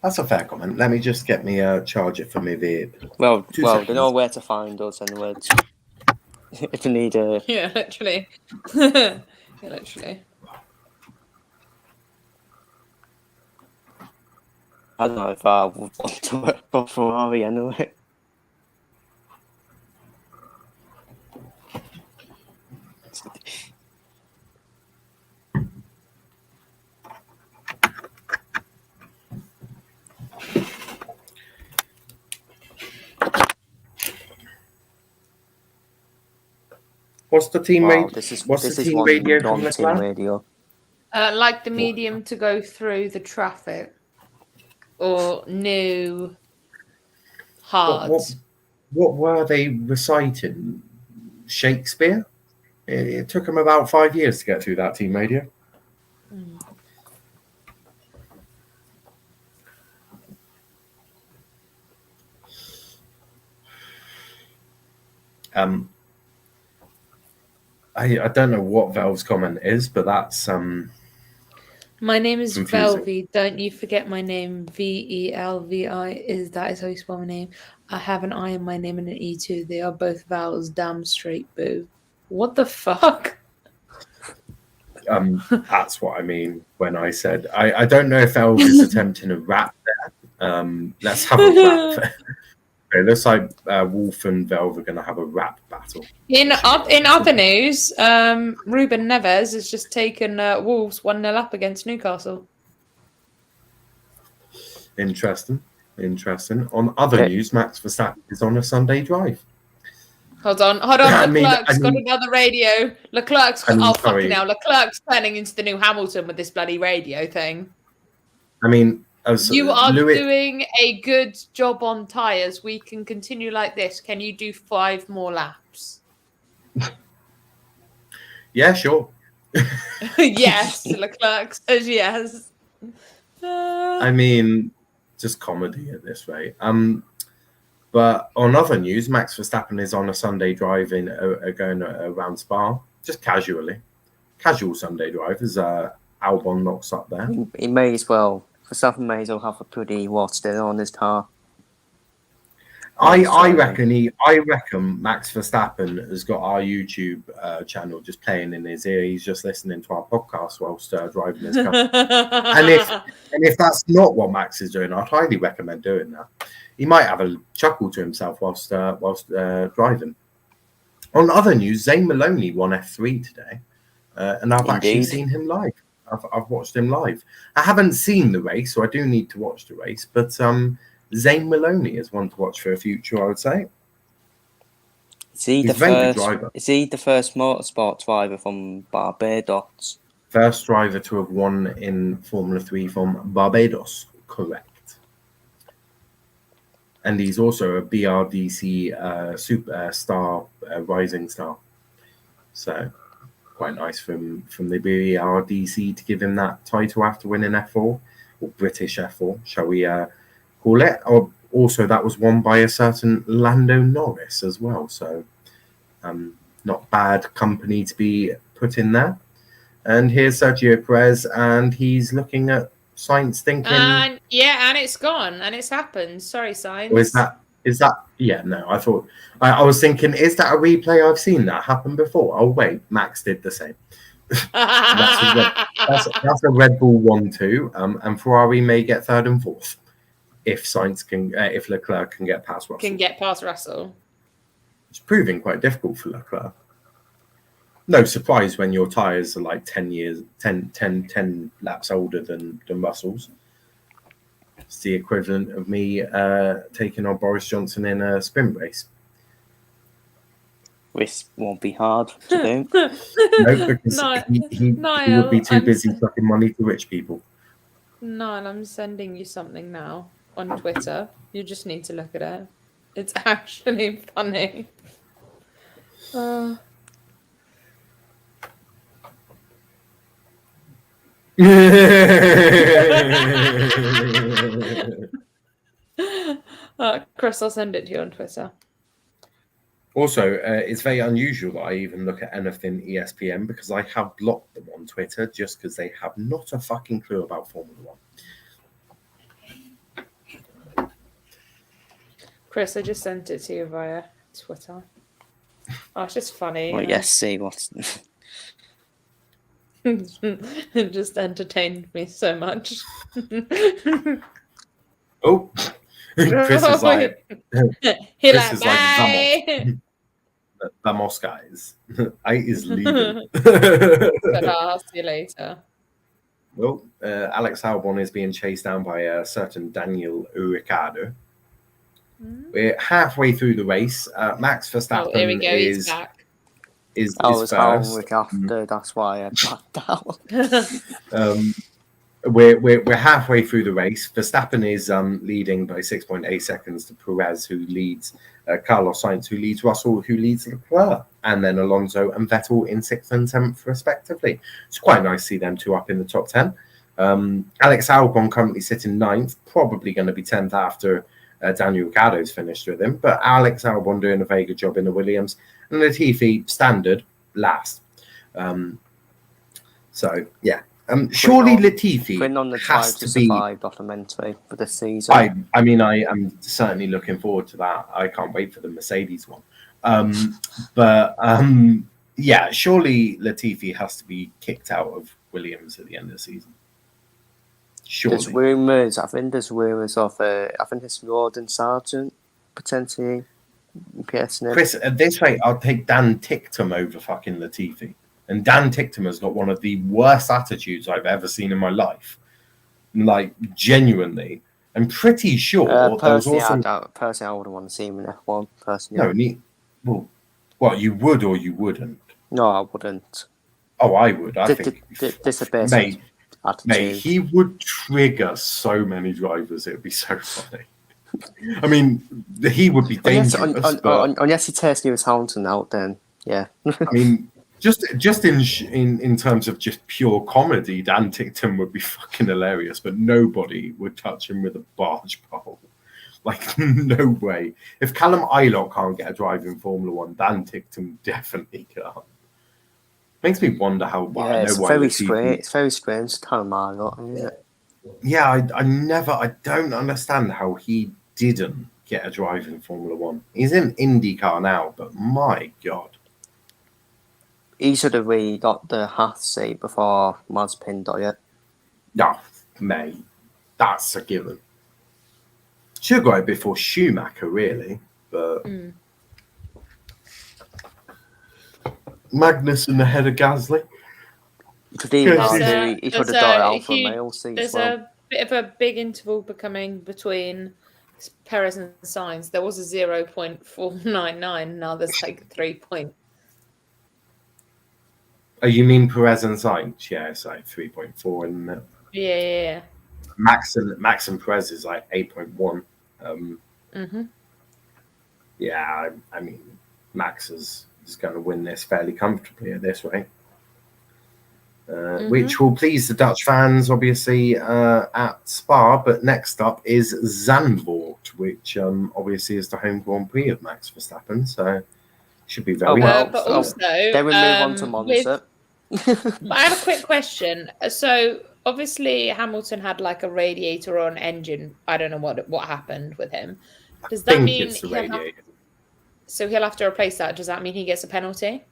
That's a fair comment. Let me just get me a charger for my vape. Well, they know where to find us anyway. If you need a... Yeah, literally. Yeah, literally. I don't know if I would want to work for Ferrari anyway. What's the team radio? What's this the is team one radio from non-team radio. Like the medium to go through the traffic, or new hard. What were they reciting? Shakespeare? It took them about 5 years to get through that team radio. I don't know what Velve's comment is, but that's My name is confusing. Velvy. Don't you forget my name. Velvi. That is how you spell my name. I have an I in my name and an E too. They are both vowels. Damn straight, boo. What the fuck? That's what I mean when I said I don't know if Velve is attempting a rap there. Let's have a rap. It looks like Wolf and Velve are going to have a rap battle. In other news, Ruben Neves has just taken Wolves 1-0 up against Newcastle. Interesting. On other news, Max Verstappen is on a Sunday drive. Hold on. Leclerc's got another radio. Leclerc's fucking hell. Leclerc's turning into the new Hamilton with this bloody radio thing. I mean, you are doing a good job on tyres. We can continue like this. Can you do 5 more laps? Yeah, sure. Yes, Leclerc says yes. I mean, just comedy at this rate. But on other news, Max Verstappen is on a Sunday drive going around Spa, just casually. Casual Sunday drive as Albon knocks up there. He may as well. Verstappen may as well have a pretty watch there on his car. I reckon Max Verstappen has got our YouTube channel just playing in his ear. He's just listening to our podcast whilst driving his car. and if that's not what Max is doing, I'd highly recommend doing that. He might have a chuckle to himself whilst driving. On other news, Zane Maloney won F3 today, and I've actually seen him live. I've watched him live. I haven't seen the race, so I do need to watch the race. But Zane Maloney is one to watch for the future, I would say. Is he the first motorsport driver from Barbados? First driver to have won in Formula 3 from Barbados, correct. And he's also a BRDC superstar, rising star. So quite nice from the BRDC to give him that title after winning F4, or British F4, shall we call it? Or also, that was won by a certain Lando Norris as well. So not bad company to be put in there. And here's Sergio Perez, and he's looking at Sainz thinking... And it's gone, and it's happened. Sorry, Sainz. Or is that... Yeah, no, I thought... I was thinking, is that a replay? I've seen that happen before. Oh, wait, Max did the same. that's a Red Bull 1-2, and Ferrari may get third and fourth if if Leclerc can get past Russell. It's proving quite difficult for Leclerc. No surprise when your tyres are like 10 laps older than Russell's. It's the equivalent of me taking on Boris Johnson in a sprint race. This won't be hard to do. No, because he would be too busy sucking money to rich people. Niall, I'm sending you something now on Twitter. You just need to look at it. It's actually funny. Chris, I'll send it to you on Twitter. Also, it's very unusual that I even look at anything ESPN because I have blocked them on Twitter just because they have not a fucking clue about Formula 1. Chris, I just sent it to you via Twitter. Oh, it's just funny. Well, yes, see what. It just entertained me so much. Oh, Chris is like, He Chris like, is like bye. Vamos, guys. I is leaving. But I'll see you later. Well, Alex Albon is being chased down by a certain Daniel Ricciardo. We're halfway through the race. Max Verstappen here we go. He's back. is was first. After, that's why I backed out. We're halfway through the race. Verstappen is leading by 6.8 seconds to Perez, who leads Carlos Sainz, who leads Russell, who leads Leclerc, and then Alonso and Vettel in 6th and 10th, respectively. It's quite nice to see them two up in the top 10. Alex Albon currently sitting 9th, probably going to be 10th after Daniel Ricciardo's finished with him, but Alex Albon doing a very good job in the Williams, and Latifi standard last. So yeah, surely Latifi on the has to to be documentary for this season. I mean, I am certainly looking forward to that. I can't wait for the Mercedes one. Yeah, surely Latifi has to be kicked out of Williams at the end of the season. Surely. There's rumours. I think there's rumours of. I think it's Rawdon Sargent potentially piercing him. Chris, at this rate, I'll take Dan Ticktum over fucking Latifi. And Dan Ticktum has got one of the worst attitudes I've ever seen in my life. Like, genuinely. I'm pretty sure there was also... Personally, I wouldn't want to see him in F1, personally. No, well, you would or you wouldn't. No, I wouldn't. Oh, I would. I think... This is a bit mate, he would trigger so many drivers. It would be so funny. I mean, he would be dangerous. Unless he tears Lewis Hamilton out, then, yeah. I mean... Just in terms of just pure comedy, Dan Ticktum would be fucking hilarious, but nobody would touch him with a barge pole. Like, no way. If Callum Ilott can't get a drive in Formula One, Dan Ticktum definitely can't. Makes me wonder how. Yeah, it's very strange. It's very strange, Callum Ilott, isn't it? Yeah, I don't understand how he didn't get a drive in Formula One. He's in IndyCar now, but my God. He should have really got the half seat before Mazepin got it. No, mate, that's a given. Should have got it before Schumacher, really, but Magnussen ahead of Gasly. He could have got it out for a male seat. There's a bit of a big interval becoming between Perez and Sainz. There was a 0.499. Now there's like 3. Oh, you mean Perez and Sainz? Yeah, it's like 3.4, isn't it? Yeah. Max and Perez is like 8.1. Yeah, I mean, Max is going to win this fairly comfortably at this rate. Which will please the Dutch fans, obviously, at Spa. But next up is Zandvoort, which obviously is the home Grand Prix of Max Verstappen. So should be very well. But also, they will move on to Monza. But I have a quick question. So obviously Hamilton had like a radiator or an engine. I don't know what happened with him. Does that mean so he'll have to replace that? Does that mean he gets a penalty?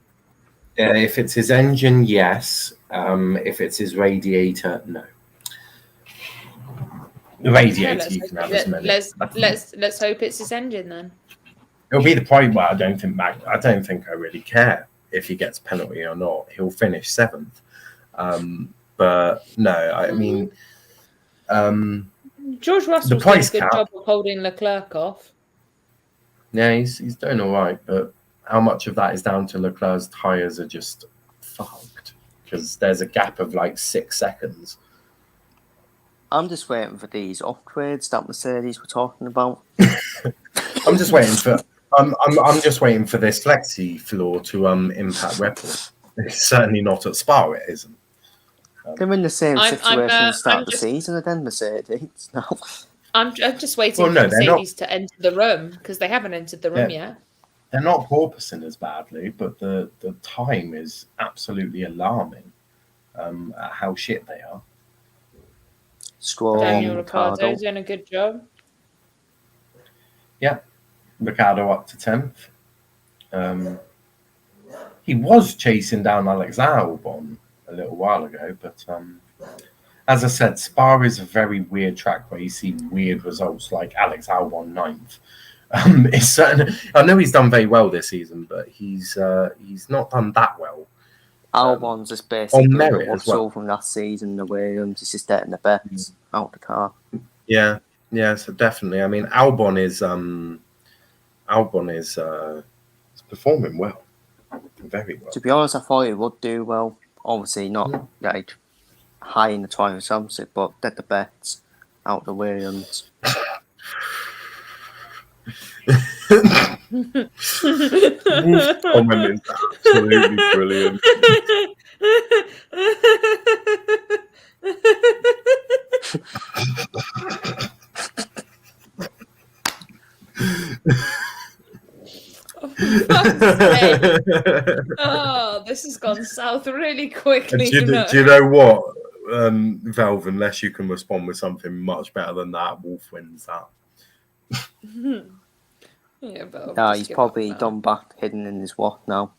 If it's his engine, yes. If it's his radiator, no. The radiator you can have as many. Let's hope it's his engine then. It'll be the point where I don't think I really care if he gets a penalty or not. He'll finish 7th. But no, I mean, George Russell's doing a good job of holding Leclerc off. Yeah, he's doing all right, but how much of that is down to Leclerc's tyres are just fucked? Because there's a gap of like 6 seconds. I'm just waiting for these upgrades that Mercedes were talking about. I'm just waiting for this flexi floor to impact Red Bull. It's certainly not at Spa. It isn't. They're in the same situation at the start of the season, and then Mercedes now. I'm just waiting for Mercedes to enter the room because they haven't entered the room yet. They're not porpoising as badly, but the time is absolutely alarming at how shit they are. Daniel Ricciardo doing a good job. Yeah. Ricciardo up to 10th. He was chasing down Alex Albon a little while ago, but as I said, Spa is a very weird track where you see weird results like Alex Albon 9th. It's certain. I know he's done very well this season, but he's not done that well. Albon's just basically what's all from last season. The Williams is just getting the bets out the car. Yeah. So definitely. I mean, Albon is performing well, very well. To be honest, I thought he would do well. Obviously, not like high in the Triumph Sunset, but get the bets out the Williams. Wolf's comment is absolutely brilliant. Oh, this has gone south really quickly. Do you know what, Valve? Unless you can respond with something much better than that, Wolf wins that. Yeah, but he's probably done back hidden in his what now.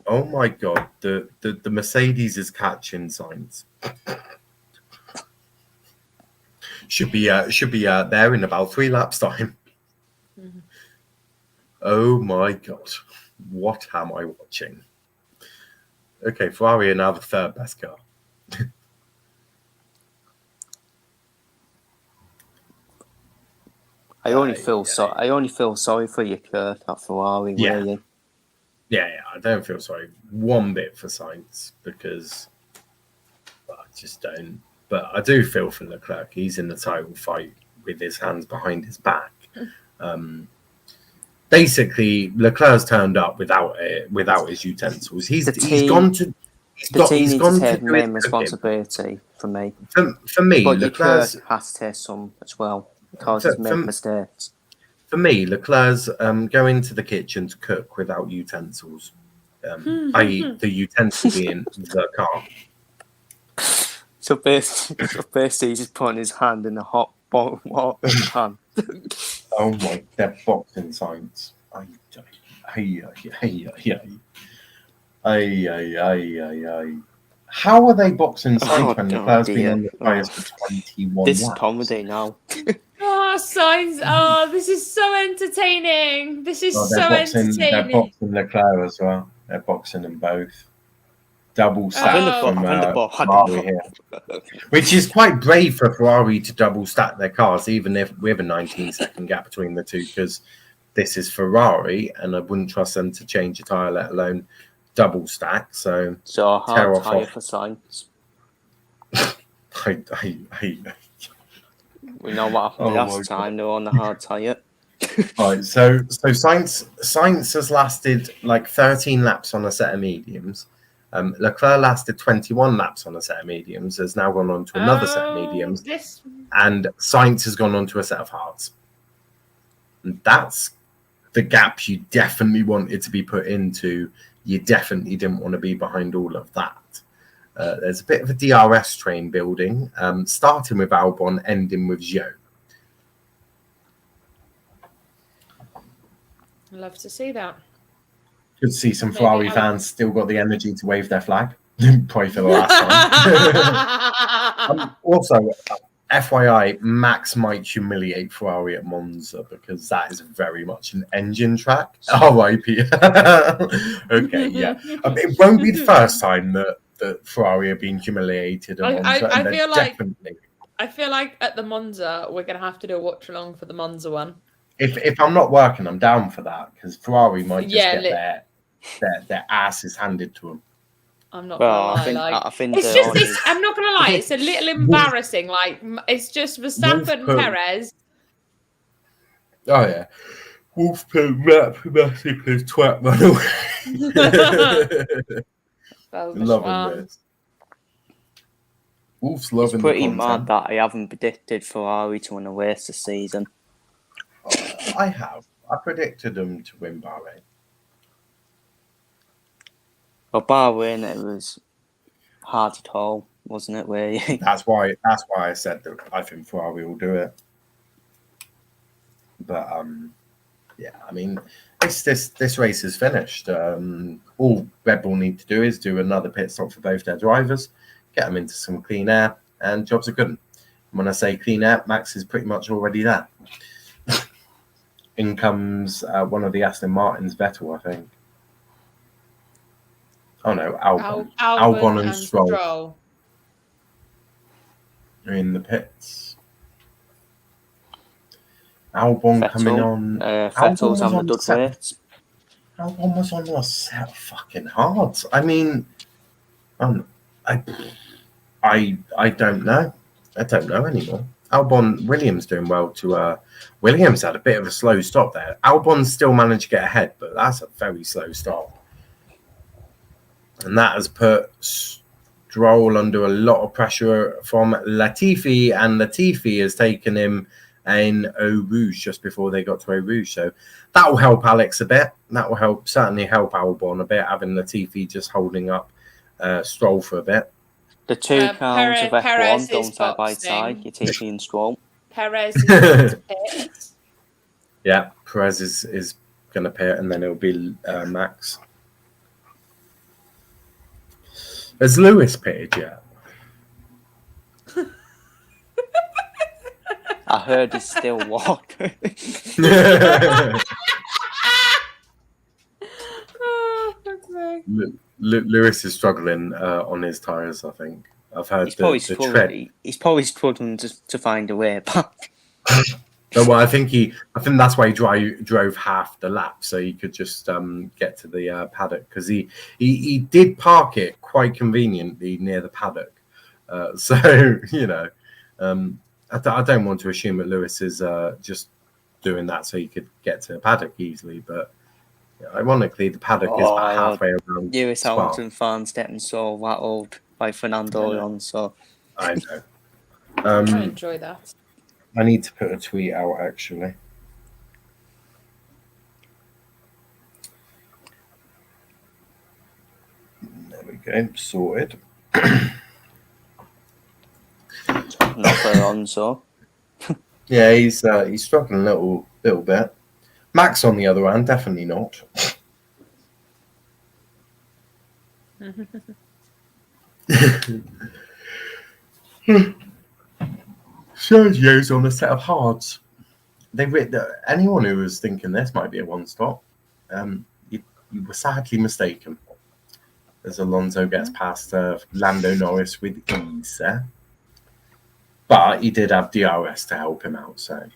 Oh my god, the Mercedes is catching signs. Should be there in about 3 laps time. Mm-hmm. Oh my god, what am I watching? Okay, Ferrari are now the 3rd best car. I only feel sorry for you, Kurt, at Ferrari. Really. Yeah, I don't feel sorry one bit for Sainz because I just don't. But I do feel for Leclerc. He's in the title fight with his hands behind his back. Basically, Leclerc's turned up without his utensils. He's gone to take main responsibility for me. For me, but Leclerc has to take some as well because he's made mistakes. For me, Leclerc's going to the kitchen to cook without utensils, i.e. the utensil being the car. So basically, he's just putting his hand in the hot water pan. Oh my, they're boxing signs. How are they boxing signs when Leclerc's been on the tyres for 21 This laps? is comedy now. Signs. Oh, this is so entertaining. Entertaining. They're boxing Leclerc as well. They're boxing them both. Double stack from Ferrari here. Which is quite brave for Ferrari to double stack their cars, even if with a 19-second gap between the two, because this is Ferrari, and I wouldn't trust them to change a tyre, let alone double stack. So a hard tyre for Sainz. We know what happened last time. They were on the hard tyre. Right, so Sainz has lasted like 13 laps on a set of mediums. Leclerc lasted 21 laps on a set of mediums, has now gone on to another set of mediums, and Sainz has gone on to a set of hards. And that's the gap you definitely wanted to be put into. You definitely didn't want to be behind all of that. There's a bit of a DRS train building, starting with Albon, ending with Zhou. I'd love to see that. Good to see some Ferrari fans still got the energy to wave their flag. Probably for the last time. Also, FYI, Max might humiliate Ferrari at Monza because that is very much an engine track. RIP. Okay, yeah. It won't be the first time that Ferrari are being humiliated at Monza. I feel like at the Monza, we're going to have to do a watch along for the Monza one. If I'm not working, I'm down for that because Ferrari might just get their asses handed to them. I'm not gonna lie. I think I'm not gonna lie. It's a little embarrassing. Like it's just Verstappen and Perez. Oh yeah, Wolf put mathematically twat run away. Loving this. Wolf's loving. It's pretty the mad that I haven't predicted Ferrari to win a race this season. I have. I predicted them to win Bahrain. But Bahrain, it was hard at all, wasn't it? Really? That's why I said that I think Ferrari will do it. But Yeah, I mean, this race is finished. All Red Bull need to do is do another pit stop for both their drivers, get them into some clean air, and jobs are good. And when I say clean air, Max is pretty much already there. In comes one of the Aston Martins, Vettel, I think. Oh no, Albon. Albon and Stroll are in the pits. Albon Vettel, coming on. Vettel's on the good weight. Albon was on the set fucking hard. I mean, I don't know. I don't know anymore. Williams doing well to Williams had a bit of a slow stop there. Albon still managed to get ahead, but that's a very slow stop. And that has put Stroll under a lot of pressure from Latifi, and Latifi has taken him in Eau Rouge just before they got to Eau Rouge. So that will help Alex a bit. That will certainly help Albon a bit, having Latifi just holding up Stroll for a bit. The two cars of F1 don't side by side, Latifi and Stroll. Perez is pit. Yeah, Perez is going to pit, and then it'll be Max. Has Lewis pitted yet? I heard he's still walking. Lewis is struggling on his tyres, I think. I've heard he's probably struggling to find a way back. No, well, I think that's why he drove half the lap, so he could just get to the paddock, because he did park it quite conveniently near the paddock. So I don't want to assume that Lewis is just doing that so he could get to the paddock easily, but ironically, the paddock is about halfway around. Lewis Hamilton fans getting so rattled by Fernando Alonso. I know. I enjoy that. I need to put a tweet out, actually. There we go, sorted. Not for Alonso. Yeah, he's struggling a little bit. Max, on the other hand, definitely not. Sergio's on a set of hards. Anyone who was thinking this might be a one-stop, you were sadly mistaken. As Alonso gets past Lando Norris with ease there. But he did have DRS to help him out, so,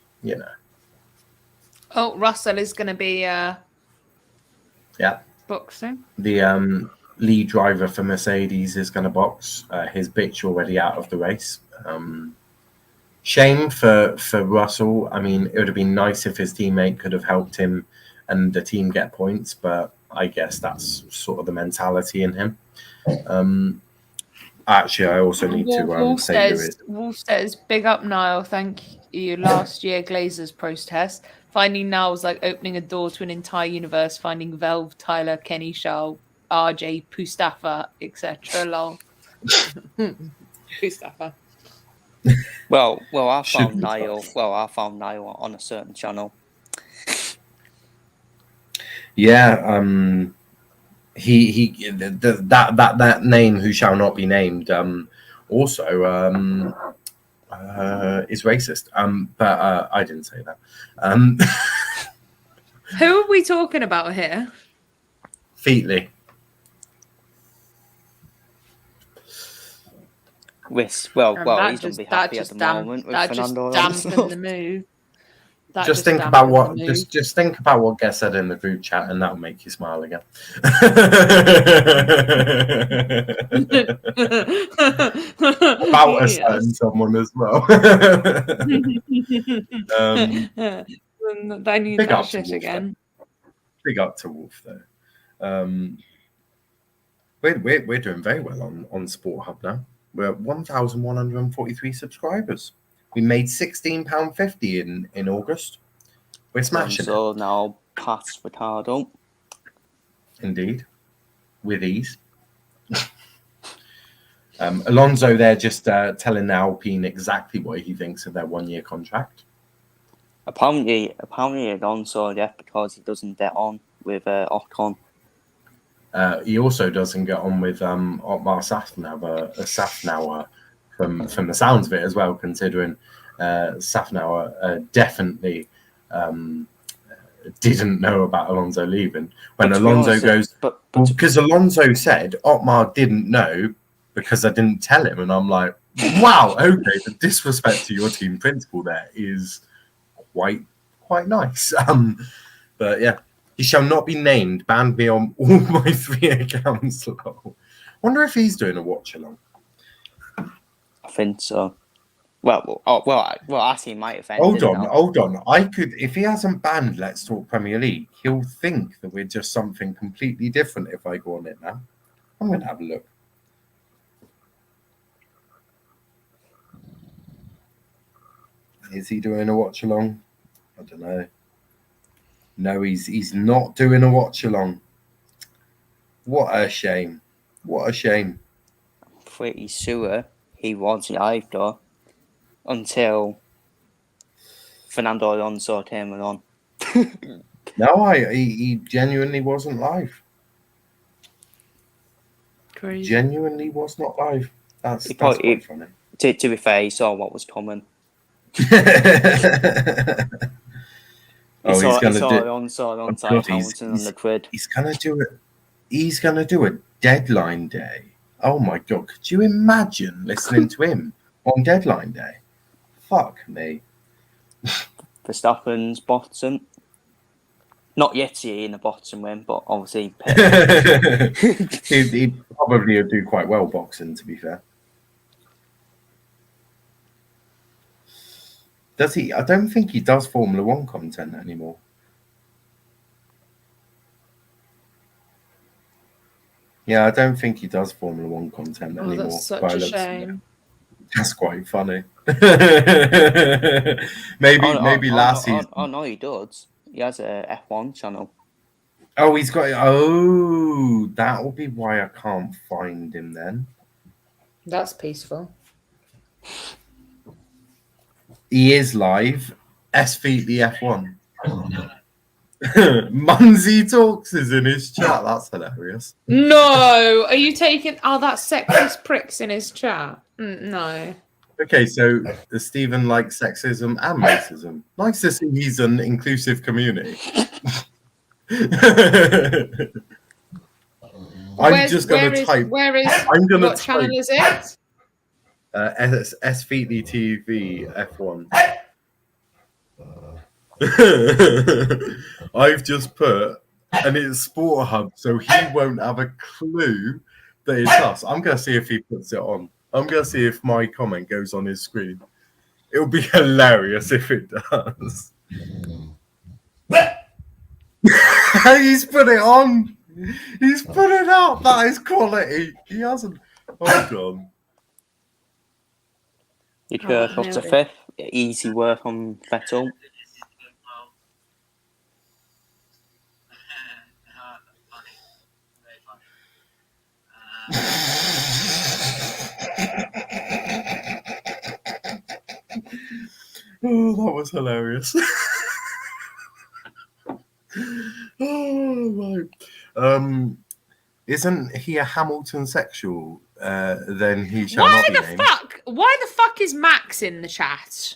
Oh, Russell is going to be boxing. The lead driver for Mercedes is going to box. His bitch already out of the race. Shame for Russell. I mean, it would have been nice if his teammate could have helped him and the team get points, but I guess that's sort of the mentality in him. Actually, I also need to say Wolf says, big up Niall, thank you. Last year, Glazer's protest. Finding Niall was like opening a door to an entire universe, finding Velv, Tyler, Kenny, Shaw, RJ, Pustafa, etc. Lol. Pustafa. Well, I found Niall on a certain channel. Yeah, that name who shall not be named also is racist. But I didn't say that. Who are we talking about here? Feetly. He's going to be happy at the moment with Fernando Alonso. Dampened the move. Just think about what gets said in the group chat, and that'll make you smile again. About a certain someone as well. They need that shit again. Big up to Wolf though. We're doing very well on Sport Hub now. We're 1,143 subscribers. We made £16.50 in August. We're smashing it. Now past Ricardo. Indeed. With ease. Alonso there just telling Alpine exactly what he thinks of their 1-year contract. Apparently Alonso left because he doesn't get on with Ocon. He also doesn't get on with Otmar Safnauer from the sounds of it as well, considering Safnauer definitely didn't know about Alonso leaving. When Alonso goes, because Alonso said Otmar didn't know because I didn't tell him, and I'm like, wow, okay, the disrespect to your team principal there is quite nice. But yeah. He shall not be named. Banned me on all my 3 accounts. Wonder if he's doing a watch along. I think so. Well, actually, he might have ended. Hold on. I could, if he hasn't banned Let's Talk Premier League, he'll think that we're just something completely different. If I go on it now, I'm going to have a look. Is he doing a watch along? I don't know. No, he's not doing a watch along. What a shame. What a shame. I'm pretty sure he was live though until Fernando Alonso came along. No, he genuinely wasn't live. Crazy. Genuinely was not live. That's quite funny. To be fair, he saw what was coming. He's going to do alongside Hamilton on the grid. He's going to do it. He's going to do a deadline day. Oh my god! Could you imagine listening to him on deadline day? Fuck me. Verstappen's bottom. Not yet in the bottom win, but obviously he'd probably do quite well boxing. To be fair. Does he? I don't think he does Formula 1 content anymore. Yeah, I don't think he does Formula 1 content anymore. That's such a shame. That's quite funny. maybe last season. Oh no, he does. He has a F1 channel. Oh, he's got. Oh, that will be why I can't find him then. That's peaceful. He is live. S-Feet the F1. Munzie Talks is in his chat. That's hilarious. No, are you taking? Oh, that's sexist pricks in his chat. No. Okay, so Stephen likes sexism and racism. Likes to see he's an inclusive community. I'm just going to type. What channel is it? S-Feetly TV F1. I've just put, and it's Sport Hub, so he won't have a clue that it's us. I'm going to see if he puts it on. I'm going to see if my comment goes on his screen. It'll be hilarious if it does. He's put it on. He's put it up. That is quality. He hasn't. Hold on. Leclerc up to 5th. Easy work on Vettel. Oh, that was hilarious. Oh my. Isn't he a Hamilton sexual? Then he shall not be named. Why the fuck is Max in the chat?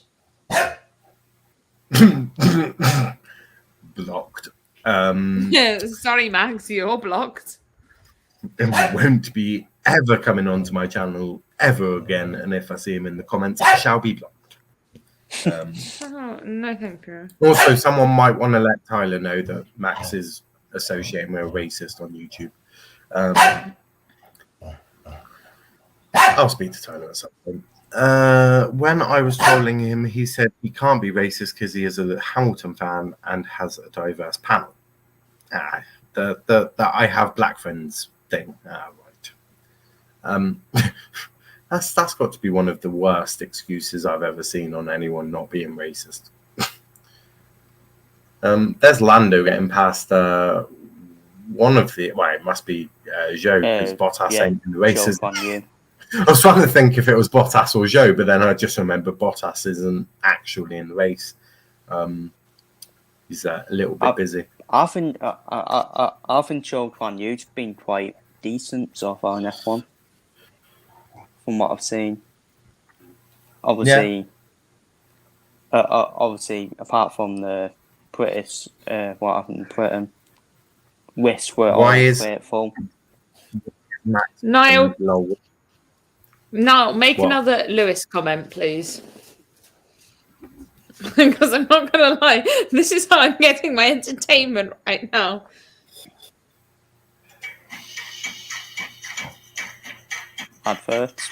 Blocked. Sorry, Max, you're blocked. And won't be ever coming onto my channel ever again. And if I see him in the comments, I shall be blocked. No, thank you. Also, someone might want to let Tyler know that Max is associating with a racist on YouTube. I'll speak to Tyler at some point. When I was trolling him, he said he can't be racist because he is a Hamilton fan and has a diverse panel. The I have black friends thing. Right. That's got to be one of the worst excuses I've ever seen on anyone not being racist. There's Lando getting past one of the. Well, it must be Zhou because Bottas ain't in the races. I was trying to think if it was Bottas or Zhou, but then I just remembered Bottas isn't actually in the race. He's a little bit busy. I think Charles Van You've been quite decent so far in F1, from what I've seen. Obviously, apart from the British, what happened in Britain, Wish were all grateful. Niall, make another Lewis comment, please. Because I'm not going to lie, this is how I'm getting my entertainment right now. Adverts.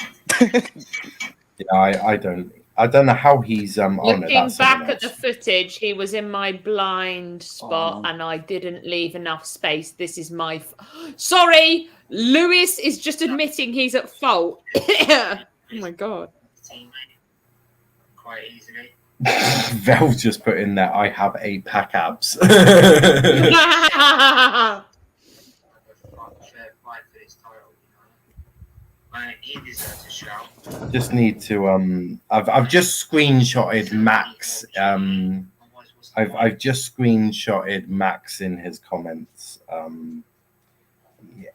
I don't know how he's looking back at the footage. He was in my blind spot, and I didn't leave enough space. This is my sorry. Lewis is just admitting he's at fault. Oh my god. Quite easily. Vel's just put in there. I have 8-pack abs. Just need to I've just screenshotted Max. I've just screenshotted Max in his comments. Yeah.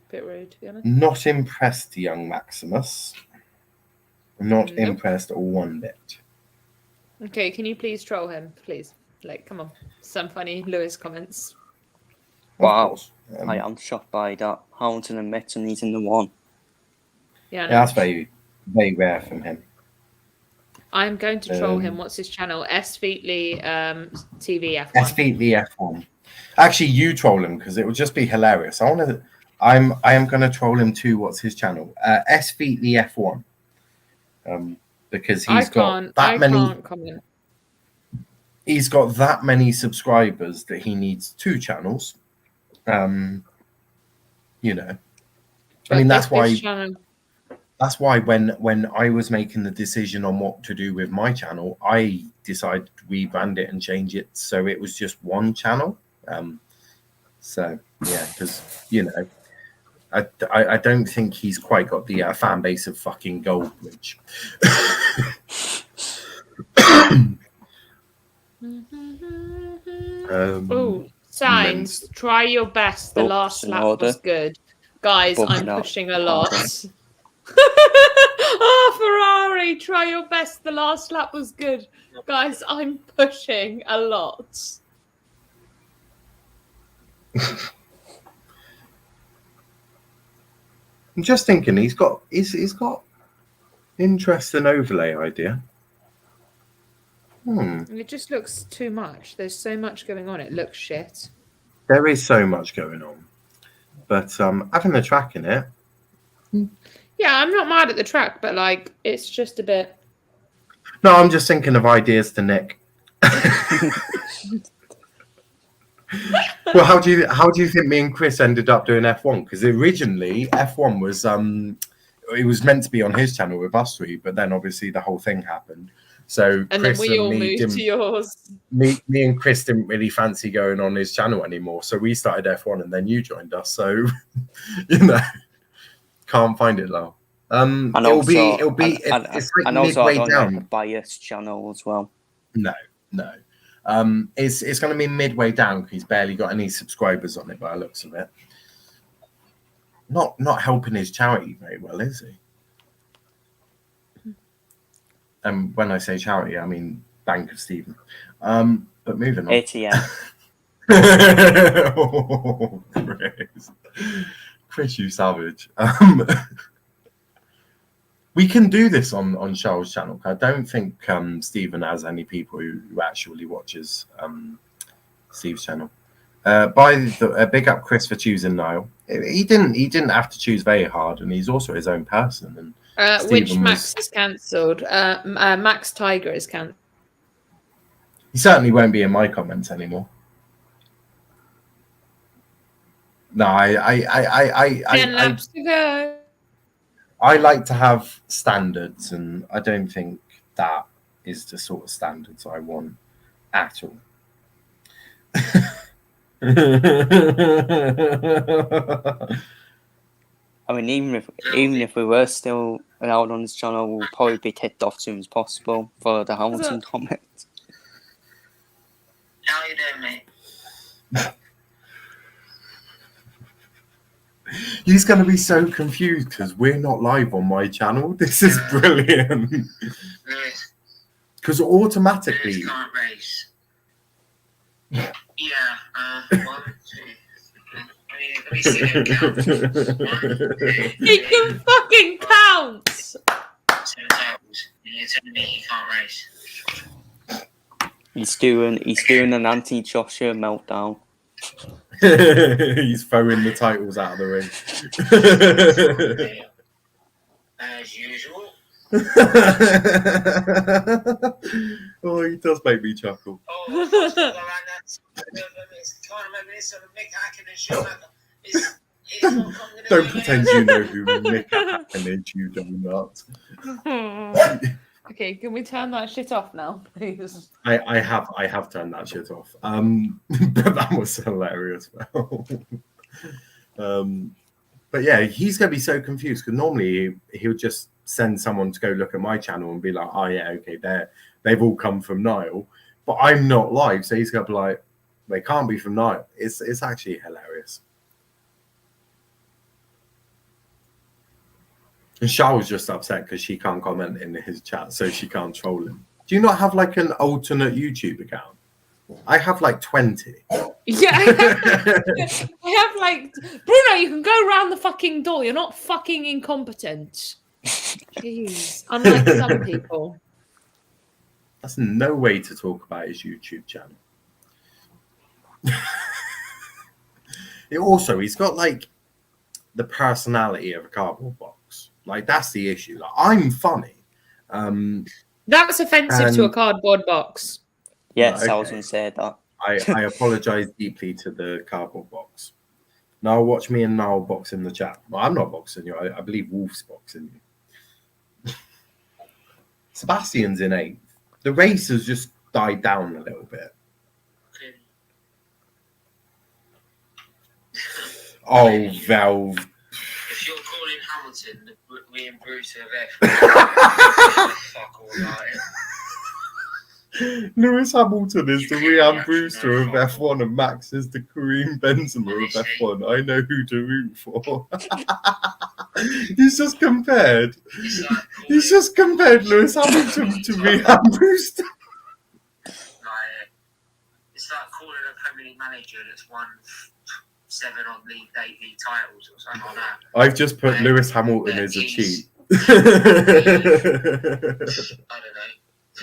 Bit rude, to be honest. Not impressed, young Maximus. Not impressed one bit. Okay, can you please troll him, please? Like, come on, some funny Lewis comments. Wow, I am shocked by that. Hamilton and Mitten, he's in the one. Yeah, that's very, very rare from him. I'm going to troll him. What's his channel? S Featley TV F1. S Featley F1. Actually, you troll him because it would just be hilarious. I am going to troll him too. What's his channel? S Featley F1. Because he's got that many. He's got that many subscribers that he needs 2 channels. You know, I mean that's why. That's why when I was making the decision on what to do with my channel, I decided to rebrand it and change it so it was just one channel. So yeah, because you know. I don't think he's quite got the fan base of fucking Goldbridge. Signs. Try your best. The last lap was good. Guys, I'm pushing a lot. Ferrari, try your best. The last lap was good. Guys, I'm pushing a lot. I'm just thinking he's got interesting overlay idea. It just looks too much. There's so much going on. It looks shit. There is so much going on, but having the track in it. Yeah, I'm not mad at the track, but like it's just a bit. No, I'm just thinking of ideas to nick. Well, how do you think me and Chris ended up doing F1? Because originally F1 was it was meant to be on his channel with us 3, but then obviously the whole thing happened. So and Chris then we all moved to yours. Me and Chris didn't really fancy going on his channel anymore, so we started F1, and then you joined us. So you know, can't find it now. It'll be it's like midway down. Like a biased channel as well. No. It's going to be midway down because he's barely got any subscribers on it by the looks of it. Not helping his charity very well, is he? And when I say charity, I mean Bank of Stephen. But moving on. ATM. Oh, Chris, you savage. We can do this on Charles' channel. I don't think Stephen has any people who actually watches Steve's channel. Big up Chris for choosing Niall. He didn't have to choose very hard, and he's also his own person. And which Max is cancelled? Max Tiger is cancelled. He certainly won't be in my comments anymore. No, 10 laps to go. I like to have standards, and I don't think that is the sort of standards I want at all. I mean, even if we were still allowed on his channel will probably be kicked off as soon as possible for the Hamilton comment. How you doing, mate? He's going to be so confused because we're not live on my channel. This is brilliant. Lewis. Because automatically... Lewis can't race. Yeah, 1, 2... Let me see him count. 1, 2, He can fucking count! 7 titles. And you're telling me he can't race? He's doing an anti-Joshua meltdown. He's throwing the titles out of the ring. As usual. Oh, he does make me chuckle. Oh, Don't pretend you know who Nick Hacken is, you do not. Okay, can we turn that shit off now, please? I have turned that shit off. But that was hilarious. But yeah, he's gonna be so confused because normally he'll just send someone to go look at my channel and be like, oh yeah, okay, they've all come from Nile, but I'm not live, so he's gonna be like, they can't be from Nile. It's actually hilarious. And Charles just upset because she can't comment in his chat, so she can't troll him. Do you not have like an alternate YouTube account? I have like 20. Yeah, I have like, Bruno, you can go around the fucking door. You're not fucking incompetent. Jeez, unlike some people. That's no way to talk about his YouTube channel. He's got like the personality of a cardboard box. Like that's the issue. Like, I'm funny. That's offensive to a cardboard box. Yes, okay. I was going to say that. I apologize deeply to the cardboard box. Now watch me and Niall box in the chat. Well, I'm not boxing you. I believe Wolf's boxing you. Sebastian's in 8th. The race has just died down a little bit. Oh, Valve. If you're calling Hamilton, me and Bruce are there. Fuck all about it. Lewis Hamilton is the Ryan Brewster of F1 and Max is the Kareem Benzema of F1. I know who to root for. He's just compared Lewis Hamilton to Ryan Brewster. It's like calling a Premier League manager that's won 7 on league, 8 league titles or something like that. I've just put Lewis Hamilton as a cheat. I don't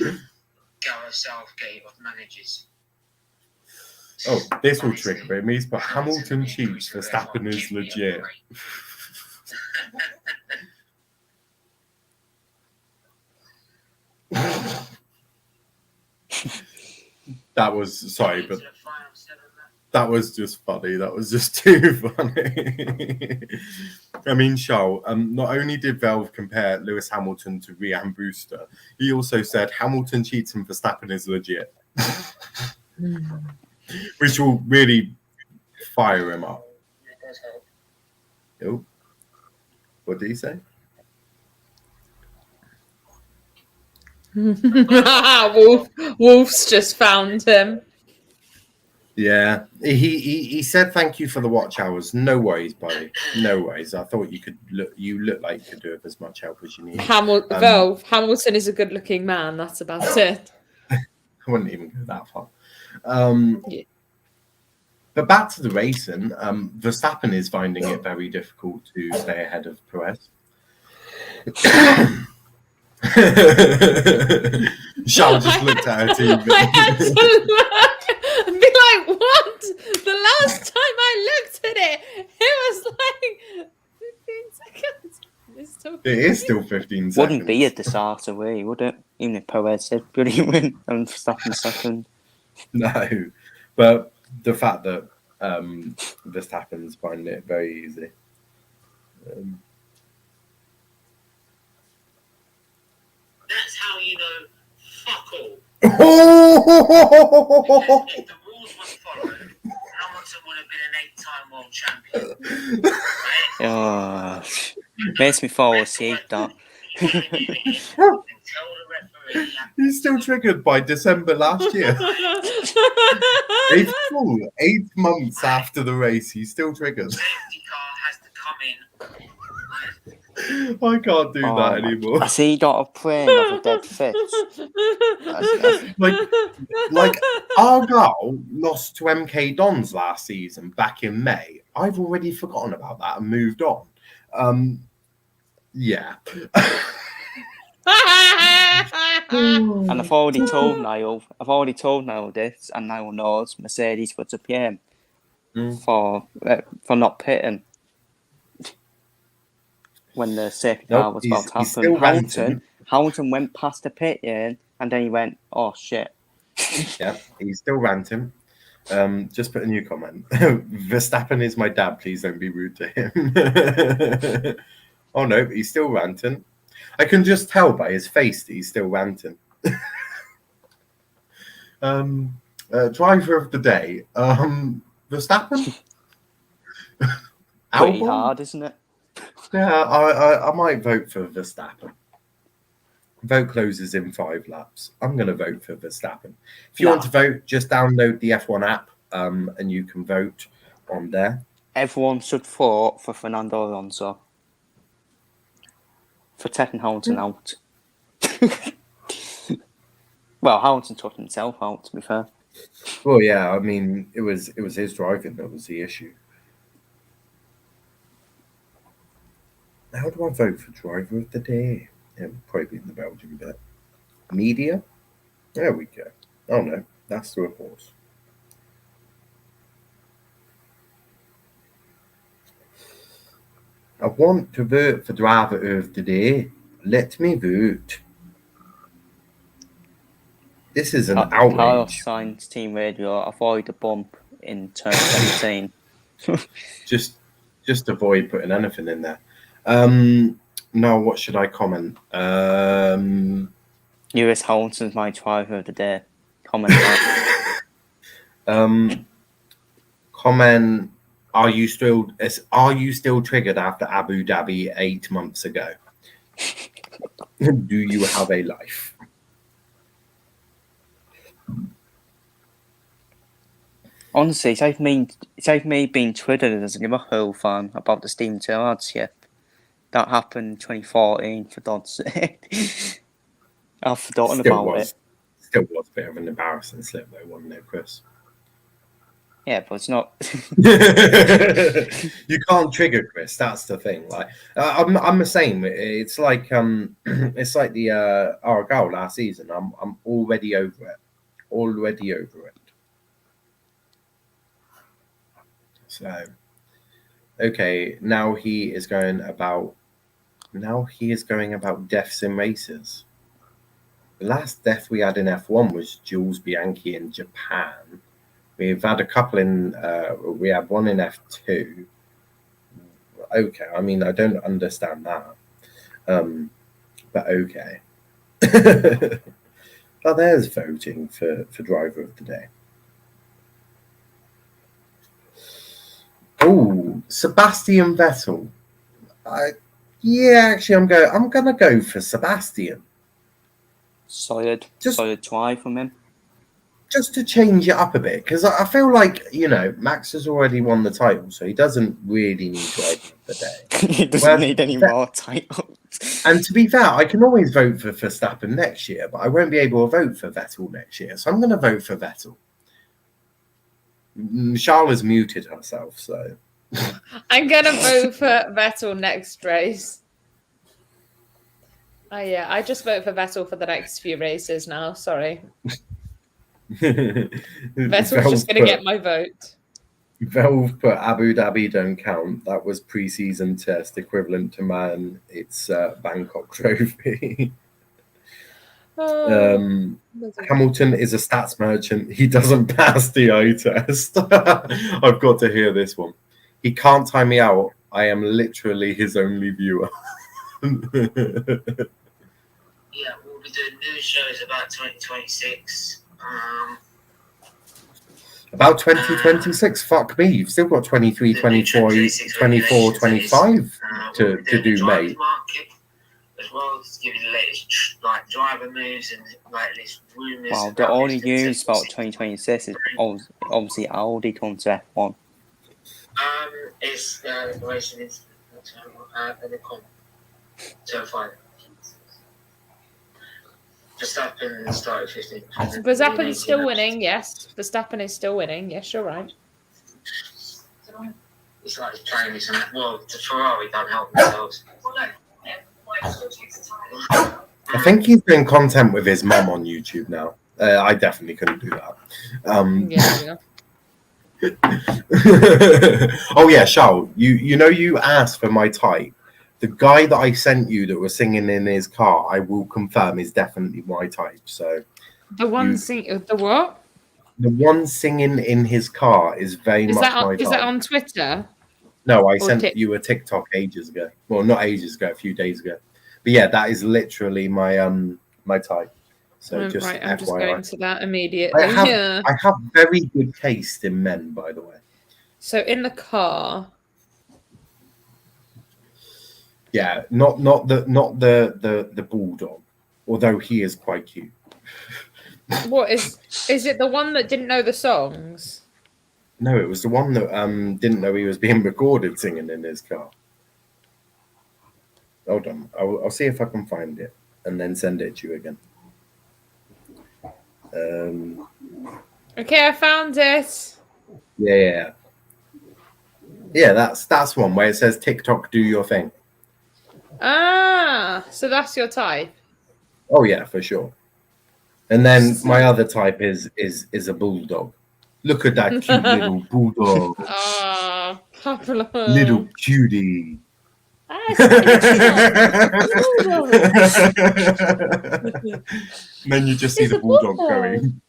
know. Gareth Southgate of managers. Oh, this will trigger him. He's put Hamilton cheats, Verstappen is legit. That was sorry, but that was just funny. That was just too funny. I mean, Charles, not only did Valve compare Lewis Hamilton to Ryan Brewster, he also said Hamilton cheats and Verstappen is legit. Which will really fire him up. Oh, what did he say? Wolf's just found him. Yeah, he said thank you for the watch hours. No worries, buddy. No worries. I thought you look like you could do as much help as you need. Hamilton is a good-looking man. That's about it. I wouldn't even go that far. Yeah. But back to the racing. Verstappen is finding it very difficult to stay ahead of Perez. Charles just looked at her TV. I had to look and be like, what? The last time I looked at it, it was like 15 seconds. It is still 15 seconds. Wouldn't be a disaster, way, would it? Even if Perez said brilliant and Verstappen second. No, but the fact that Verstappen's finding it very easy. That's how you know fuck all. If the rules were followed, Hamilton would have been an 8-time world champion. Right? Makes me fall asleep that. He's still triggered by December last year. 8 months after the race, he's still triggered. Safety car has to come in. I can't do that anymore. Has he got a praying of a dead fish? like Argyle lost to MK Dons last season back in May. I've already forgotten about that and moved on. Yeah. And I've already told Niall this, and Niall knows Mercedes was a PM for not pitting when the safety car was about to happen. Hamilton went past the pit and then he went, "Oh shit." Yeah, he's still ranting. Just put a new comment. Verstappen is my dad. Please don't be rude to him. Oh no, he's still ranting. I can just tell by his face that he's still ranting. Driver of the day. Verstappen? Pretty hard, isn't it? Yeah, I might vote for Verstappen. Vote closes in 5 laps. I'm going to vote for Verstappen. If you want to vote, just download the F1 app and you can vote on there. Everyone should vote for Fernando Alonso. For taking Hamilton out. Well, Hamilton took himself out, to be fair. Well, yeah, I mean, it was his driving that was the issue. How do I vote for driver of the day? It would probably be in the Belgium bit. Media? There we go. Oh no, that's the reports. I want to vote for driver of the day. Let me vote. This is an outrage. Carlos Sainz Team Radio, avoid the bump in turn 17. just avoid putting anything in there. Now, what should I comment? Lewis Hamilton's my driver of the day. Comment. Comment. Are you still triggered after Abu Dhabi 8 months ago? Do you have a life? Honestly, it's like me being triggered as a Liverpool fan about the Steven Gerrard ship. That happened in 2014, for God's sake. I've forgotten about it. Still was a bit of an embarrassing slip, though, wasn't it, Chris? Yeah, but it's not. You can't trigger Chris. That's the thing. Like, I'm the same. It's like the Argyle last season. I'm already over it. Already over it. So, okay. Now he is going about deaths in races. The last death we had in F1 was Jules Bianchi in Japan. We've had a couple in. We had one in F2. Okay, I mean I don't understand that, but okay. Oh, there's voting for driver of the day. Oh, Sebastian Vettel. Actually, I'm gonna go for Sebastian. Solid try from him. Just to change it up a bit, because I feel like, Max has already won the title, so he doesn't really need driver of the day. He doesn't need any more titles. And to be fair, I can always vote for Verstappen next year, but I won't be able to vote for Vettel next year, so I'm going to vote for Vettel. Charlotte has muted herself, so... I'm going to vote for Vettel next race. Oh, yeah, I just vote for Vettel for the next few races now, sorry. Vettel's just going to get my vote. Valve put Abu Dhabi don't count. That was pre-season test, equivalent to man. It's Bangkok trophy. Hamilton is a stats merchant. He doesn't pass the eye test. I've got to hear this one. He can't time me out. I am literally his only viewer. Yeah, we'll be doing news shows about 2026. About 2026? Fuck me. You've still got 23, 24, 25 to do, mate. As well, to give you the latest like driver moves and like this rumours. Well, the only news about 2026 is obviously Audi come to F1. It's the racing is the com turn 5. Verstappen started 15th. Verstappen is still winning, yes. Verstappen is still winning, yes, you're right. It's like playing with some. Well, the Ferrari don't help themselves. I think he's doing content with his mum on YouTube now. I definitely couldn't do that. Oh yeah, Charles, you asked for my type. The guy that I sent you that was singing in his car, I will confirm is definitely my type. So the one the what? The one singing in his car is very much my type. Is that on Twitter? No, I sent you a TikTok ages ago. Well, not ages ago, a few days ago. But yeah, that is literally my my type. So just right, FYI. I'm just going to that immediately. I have very good taste in men, by the way. So in the car. Yeah, not the bulldog, although he is quite cute. What is it? The one that didn't know the songs? No, it was the one that didn't know he was being recorded singing in his car. Hold on, I'll see if I can find it and then send it to you again. Okay, I found it. Yeah. That's one where it says TikTok, do your thing. Ah, so that's your type. Oh yeah, for sure. And then my other type is a bulldog. Look at that cute little bulldog. Ah, Pablo. Little cutie. Then you just see the bulldog going.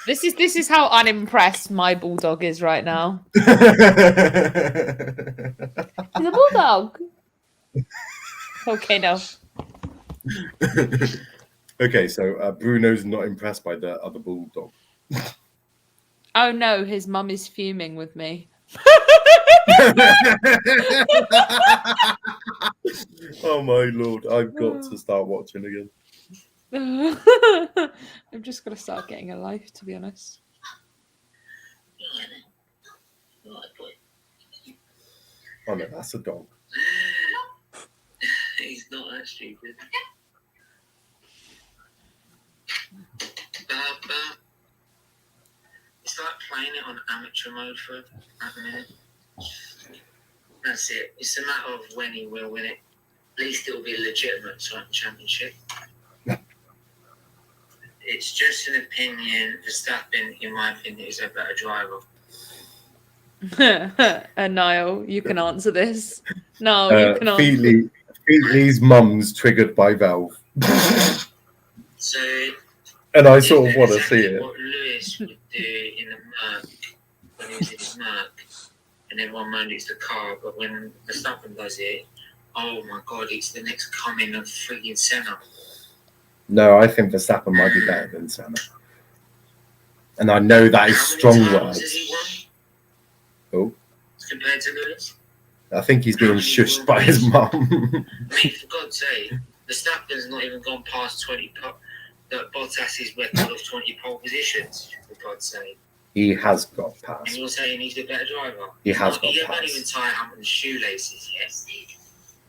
This is how unimpressed my bulldog is right now. He's a bulldog. Okay, no. Okay, so Bruno's not impressed by the other bulldog. Oh no, his mum is fuming with me. Oh my lord, I've got to start watching again. I'm just gonna start getting a life, to be honest. Oh no, that's a dog. He's not that stupid. It's like playing it on amateur mode for a minute. That's it. It's a matter of when he will win it. At least it will be a legitimate championship. It's just an opinion. Verstappen, in my opinion, is a better driver. Niall, you can answer this. No, you can answer. Feetly's mum's triggered by Valve. So, and I sort of want to see it. What Lewis would do in the Merc when he was in his Merc, and everyone moaned it's the car, but when Verstappen does it, oh my god, it's the next coming of frigging Senna. No, I think Verstappen might be better than Senna. And I know that is strong words. Oh. Compared to Lewis? I think he's being shushed by his mum. I mean, for God's sake, Verstappen's not even gone past 20 Bottas's record of 20 pole positions, for God's sake. He has got past. And you're saying he's the better driver? He has got You past. don't even tie Hamilton's shoelaces yet.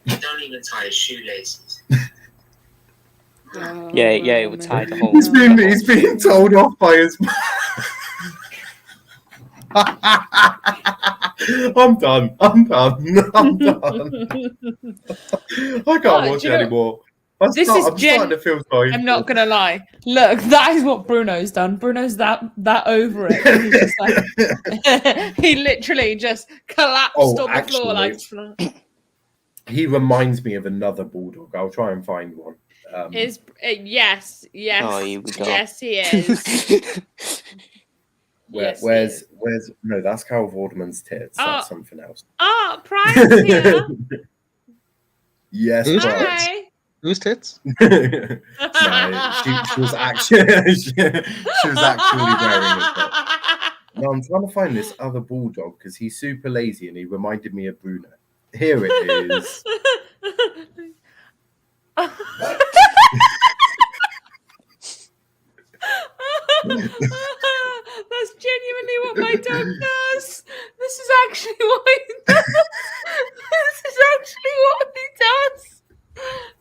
You don't even tie his shoelaces. Yeah, it would tie the whole. He's being told off by his mum. I'm done. I can't watch it anymore. I'm starting to feel sorry. I'm not gonna lie. Look, that is what Bruno's done. Bruno's that over it. He's just like, he literally just collapsed on the floor like. He reminds me of another bulldog. I'll try and find one. Yes. Oh, here we go. Yes, he is. Where's no? That's Carol Vorderman's tits. That's something else. Oh, Price here. Yes, Hi. Whose tits? No, she was actually wearing it. No, I'm trying to find this other bulldog because he's super lazy and he reminded me of Bruno. Here it is. That's genuinely what my dog does. This is actually what he does. This is actually what he does.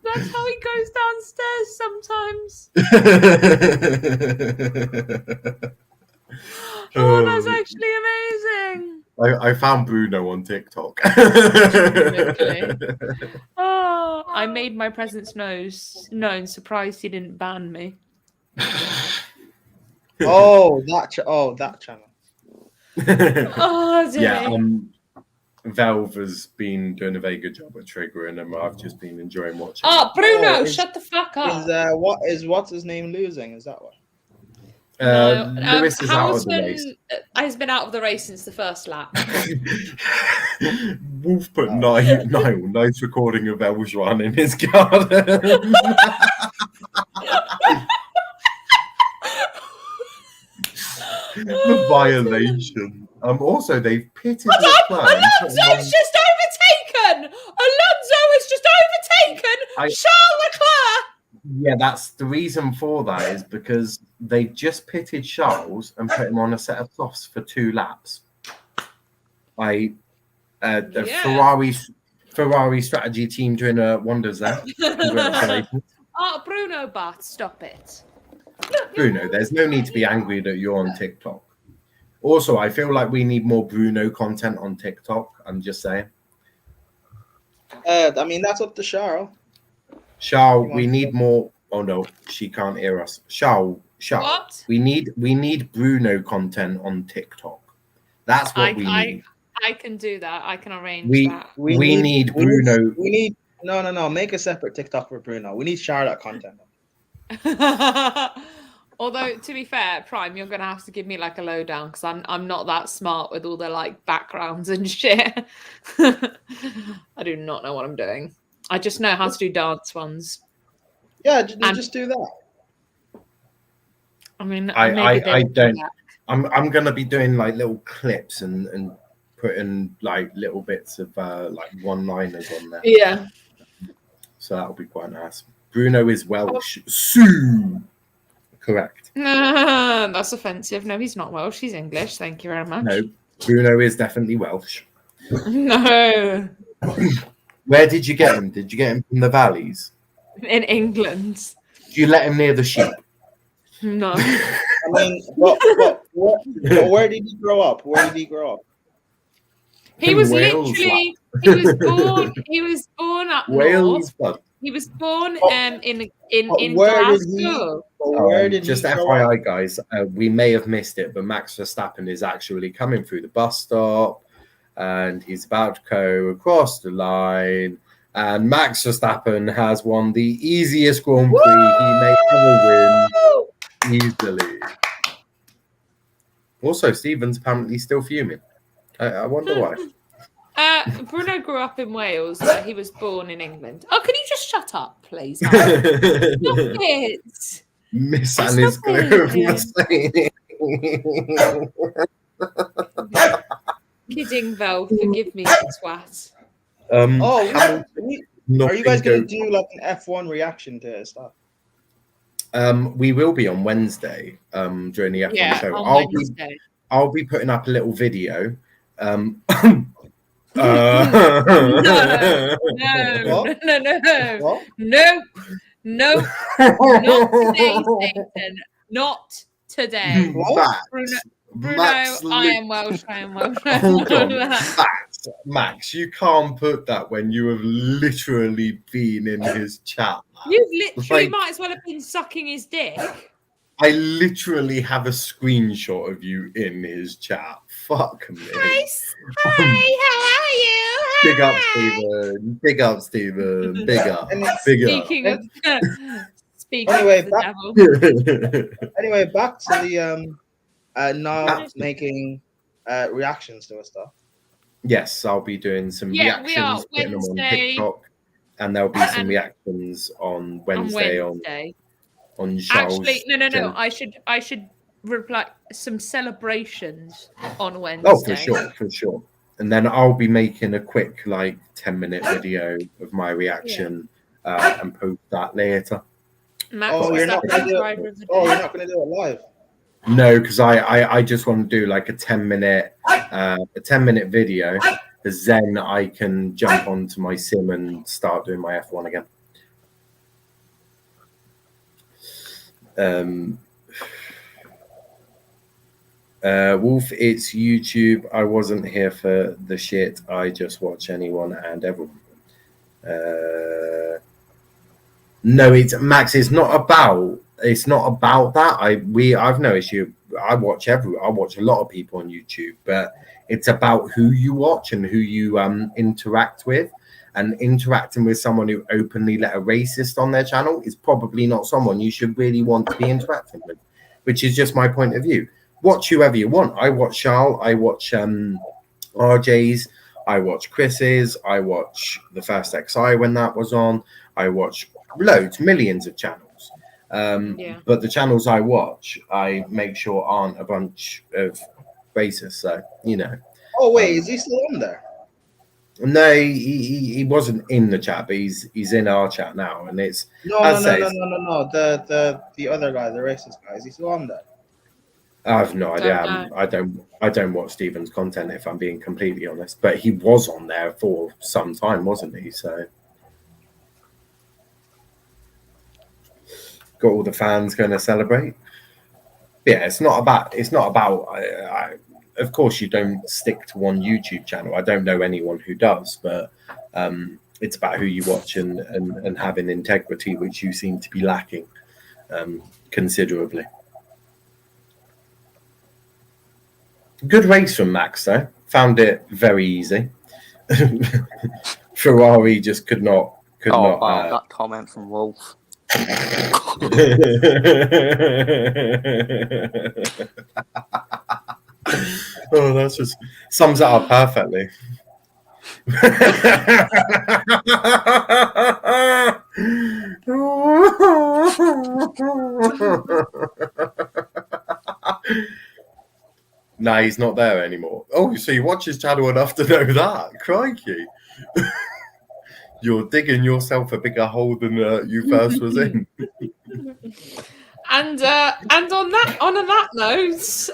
That's how he goes downstairs sometimes. Oh, that's actually amazing. I found Bruno on TikTok. Oh, I made my presence known. Surprised he didn't ban me. That channel. Oh, yeah. Valve has been doing a very good job at triggering them. I've just been enjoying watching. Oh, Bruno, shut the fuck up. What's his name losing? Is that what? No, Lewis is out of the race. Has been out of the race since the first lap. Wolf put nice recording of Eljuan in his garden. The violation. Also, they've pitted the plan. Alonso's just overtaken. Alonso has just overtaken Charles Leclerc. Yeah, that's the reason for that is because they just pitted Charles and put him on a set of softs for 2 laps. Ferrari strategy team doing wonders there. Congratulations. Oh, Bruno Bart, stop it. Bruno, there's no need to be angry that you're on TikTok. Also, I feel like we need more Bruno content on TikTok. I'm just saying. I mean, that's up to Charles. Charles, we need more. Oh no, she can't hear us. Charles, what? We need Bruno content on TikTok. That's what we need. I can do that. I can arrange that. We need Bruno. No. Make a separate TikTok for Bruno. We need Charlotte content. Although, to be fair, Prime, you're gonna have to give me like a lowdown because I'm not that smart with all the like backgrounds and shit. I do not know what I'm doing. I just know how to do dance ones. Yeah, just do that. I mean, I don't. I'm gonna be doing like little clips and putting like little bits of like one-liners on there. Yeah. So that'll be quite nice. Bruno is Welsh. Sue. Correct. That's offensive. No, he's not Welsh. He's English. Thank you very much. No, Bruno is definitely Welsh. No. Where did you get him? Did you get him from the valleys? In England. Did you let him near the sheep? No. I mean, where did he grow up? He was literally. He was born up Wales. North. He was born in Glasgow. Just FYI, guys, we may have missed it, but Max Verstappen is actually coming through the bus stop, and he's about to go across the line. And Max Verstappen has won the easiest Grand Prix he may ever win easily. Also, Stephen's apparently still fuming. I wonder why. Bruno grew up in Wales, but he was born in England. Oh, can you just shut up, please? Stop it. Miss Anna's Kidding, Vel. Forgive me, twat. Are you guys going to do like an F1 reaction to stuff? We will be on Wednesday during the F1 show. I'll be putting up a little video. No, not today, Satan. Not today. Bruno, I am Welsh. Max, you can't put that when you have literally been in his chat. You literally might as well have been sucking his dick. I literally have a screenshot of you in his chat. Fuck me. Hi, how are you? Big up, Stephen. Big up, Stephen. Big up. Speaking of the devil. Anyway, back to the now making reactions to stuff. Yes, I'll be doing some reactions, putting them on TikTok, and there'll be some reactions on Wednesday. On Charles. Actually, no. I should reply some celebrations on Wednesday. Oh, for sure. And then I'll be making a quick 10-minute video of my reaction and post that later. Max, you're not going to do it live? No, because I just want to do like a 10-minute video, because then I can jump onto my sim and start doing my F1 again. Wolf, it's YouTube. I wasn't here for the shit. I just watch anyone and everyone. No, it's Max. It's not about that. I've no issue. I watch a lot of people on YouTube, but it's about who you watch and who you interact with. And interacting with someone who openly let a racist on their channel is probably not someone you should really want to be interacting with, which is just my point of view. Watch whoever you want. I watch Charles. I watch RJ's. I watch Chris's. I watch the First XI when that was on. I watch millions of channels. But the channels I watch, I make sure aren't a bunch of racists. So, you know. Oh, wait, is he still on there? No, he wasn't in the chat, but he's in our chat now. And it's no. The other guy, the racist guy, is he still on there? I have no idea. I don't watch Stephen's content, if I'm being completely honest. But he was on there for some time, wasn't he? So got all the fans going to celebrate. Yeah, it's not about. Of course, you don't stick to one YouTube channel. I don't know anyone who does, but it's about who you watch and having integrity, which you seem to be lacking considerably. Good race from Max, though. Found it very easy. Ferrari just could not. That comment from Wolf. Oh, that just sums it up perfectly. Nah, he's not there anymore. Oh, so you watch his channel enough to know that? Crikey. You're digging yourself a bigger hole than you first was in. And on that note,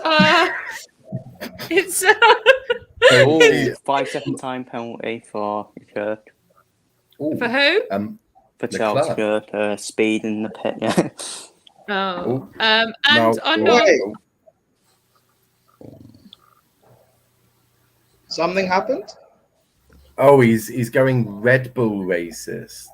it's 5-second time penalty for Kirk. Ooh. For who? For Charles Kirk, speed in the pit. Yeah. Oh. Something happened? Oh, he's going Red Bull racist.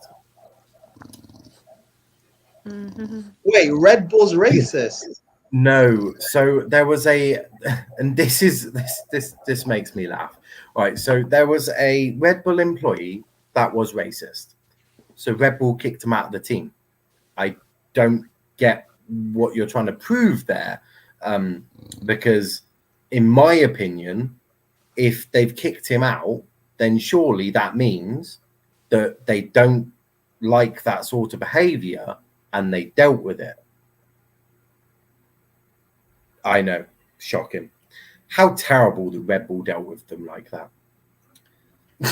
Mm-hmm. Wait, Red Bull's racist? No, so there was and this makes me laugh. Right, so there was a Red Bull employee that was racist. So Red Bull kicked him out of the team. I don't get what you're trying to prove there, because in my opinion, if they've kicked him out, then surely that means that they don't like that sort of behavior and they dealt with it. I know, shocking. How terrible the Red Bull dealt with them like that.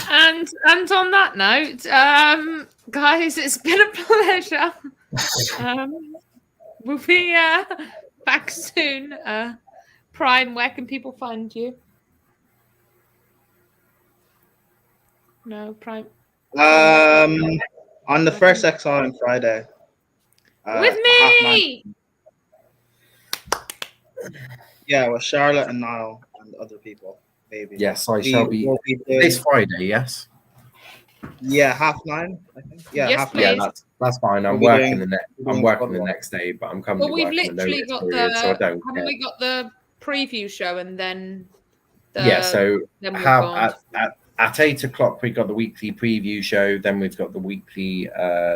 And on that note, guys, it's been a pleasure. We'll be back soon. Prime, where can people find you? No, Prime. On the First XI on Friday. With me! Yeah, with Charlotte and Niall and other people, maybe. Yes, I shall be this Friday, yes? Yeah, 9:30, I think. Yeah, yes, 9:30. Yeah, that's fine. I'm working the next day, but I'm coming. But we've literally got haven't we got the preview show and then so at 8 o'clock we got the weekly preview show, then we've got the weekly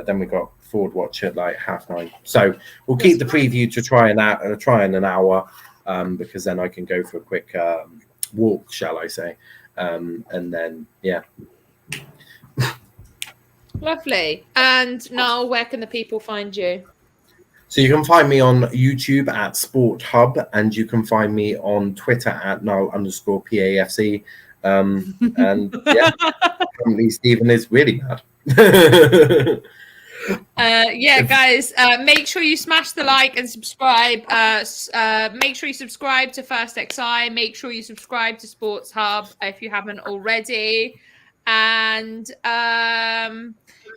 then we've got Ford Watch at like 9:30. So we'll keep the preview to try in an hour, because then I can go for a quick walk, shall I say, and then Lovely. And Niall, where can the people find you? So you can find me on YouTube at Sport Hub, and you can find me on Twitter at Niall_PAFC. And yeah, currently Stephen is really mad. Yeah, guys, make sure you smash the like and subscribe. Make sure you subscribe to First XI. Make sure you subscribe to Sports Hub if you haven't already. And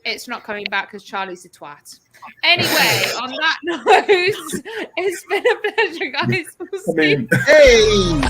it's not coming back because Charlie's a twat. Anyway, on that note, it's been a pleasure, guys. We'll see you. Hey!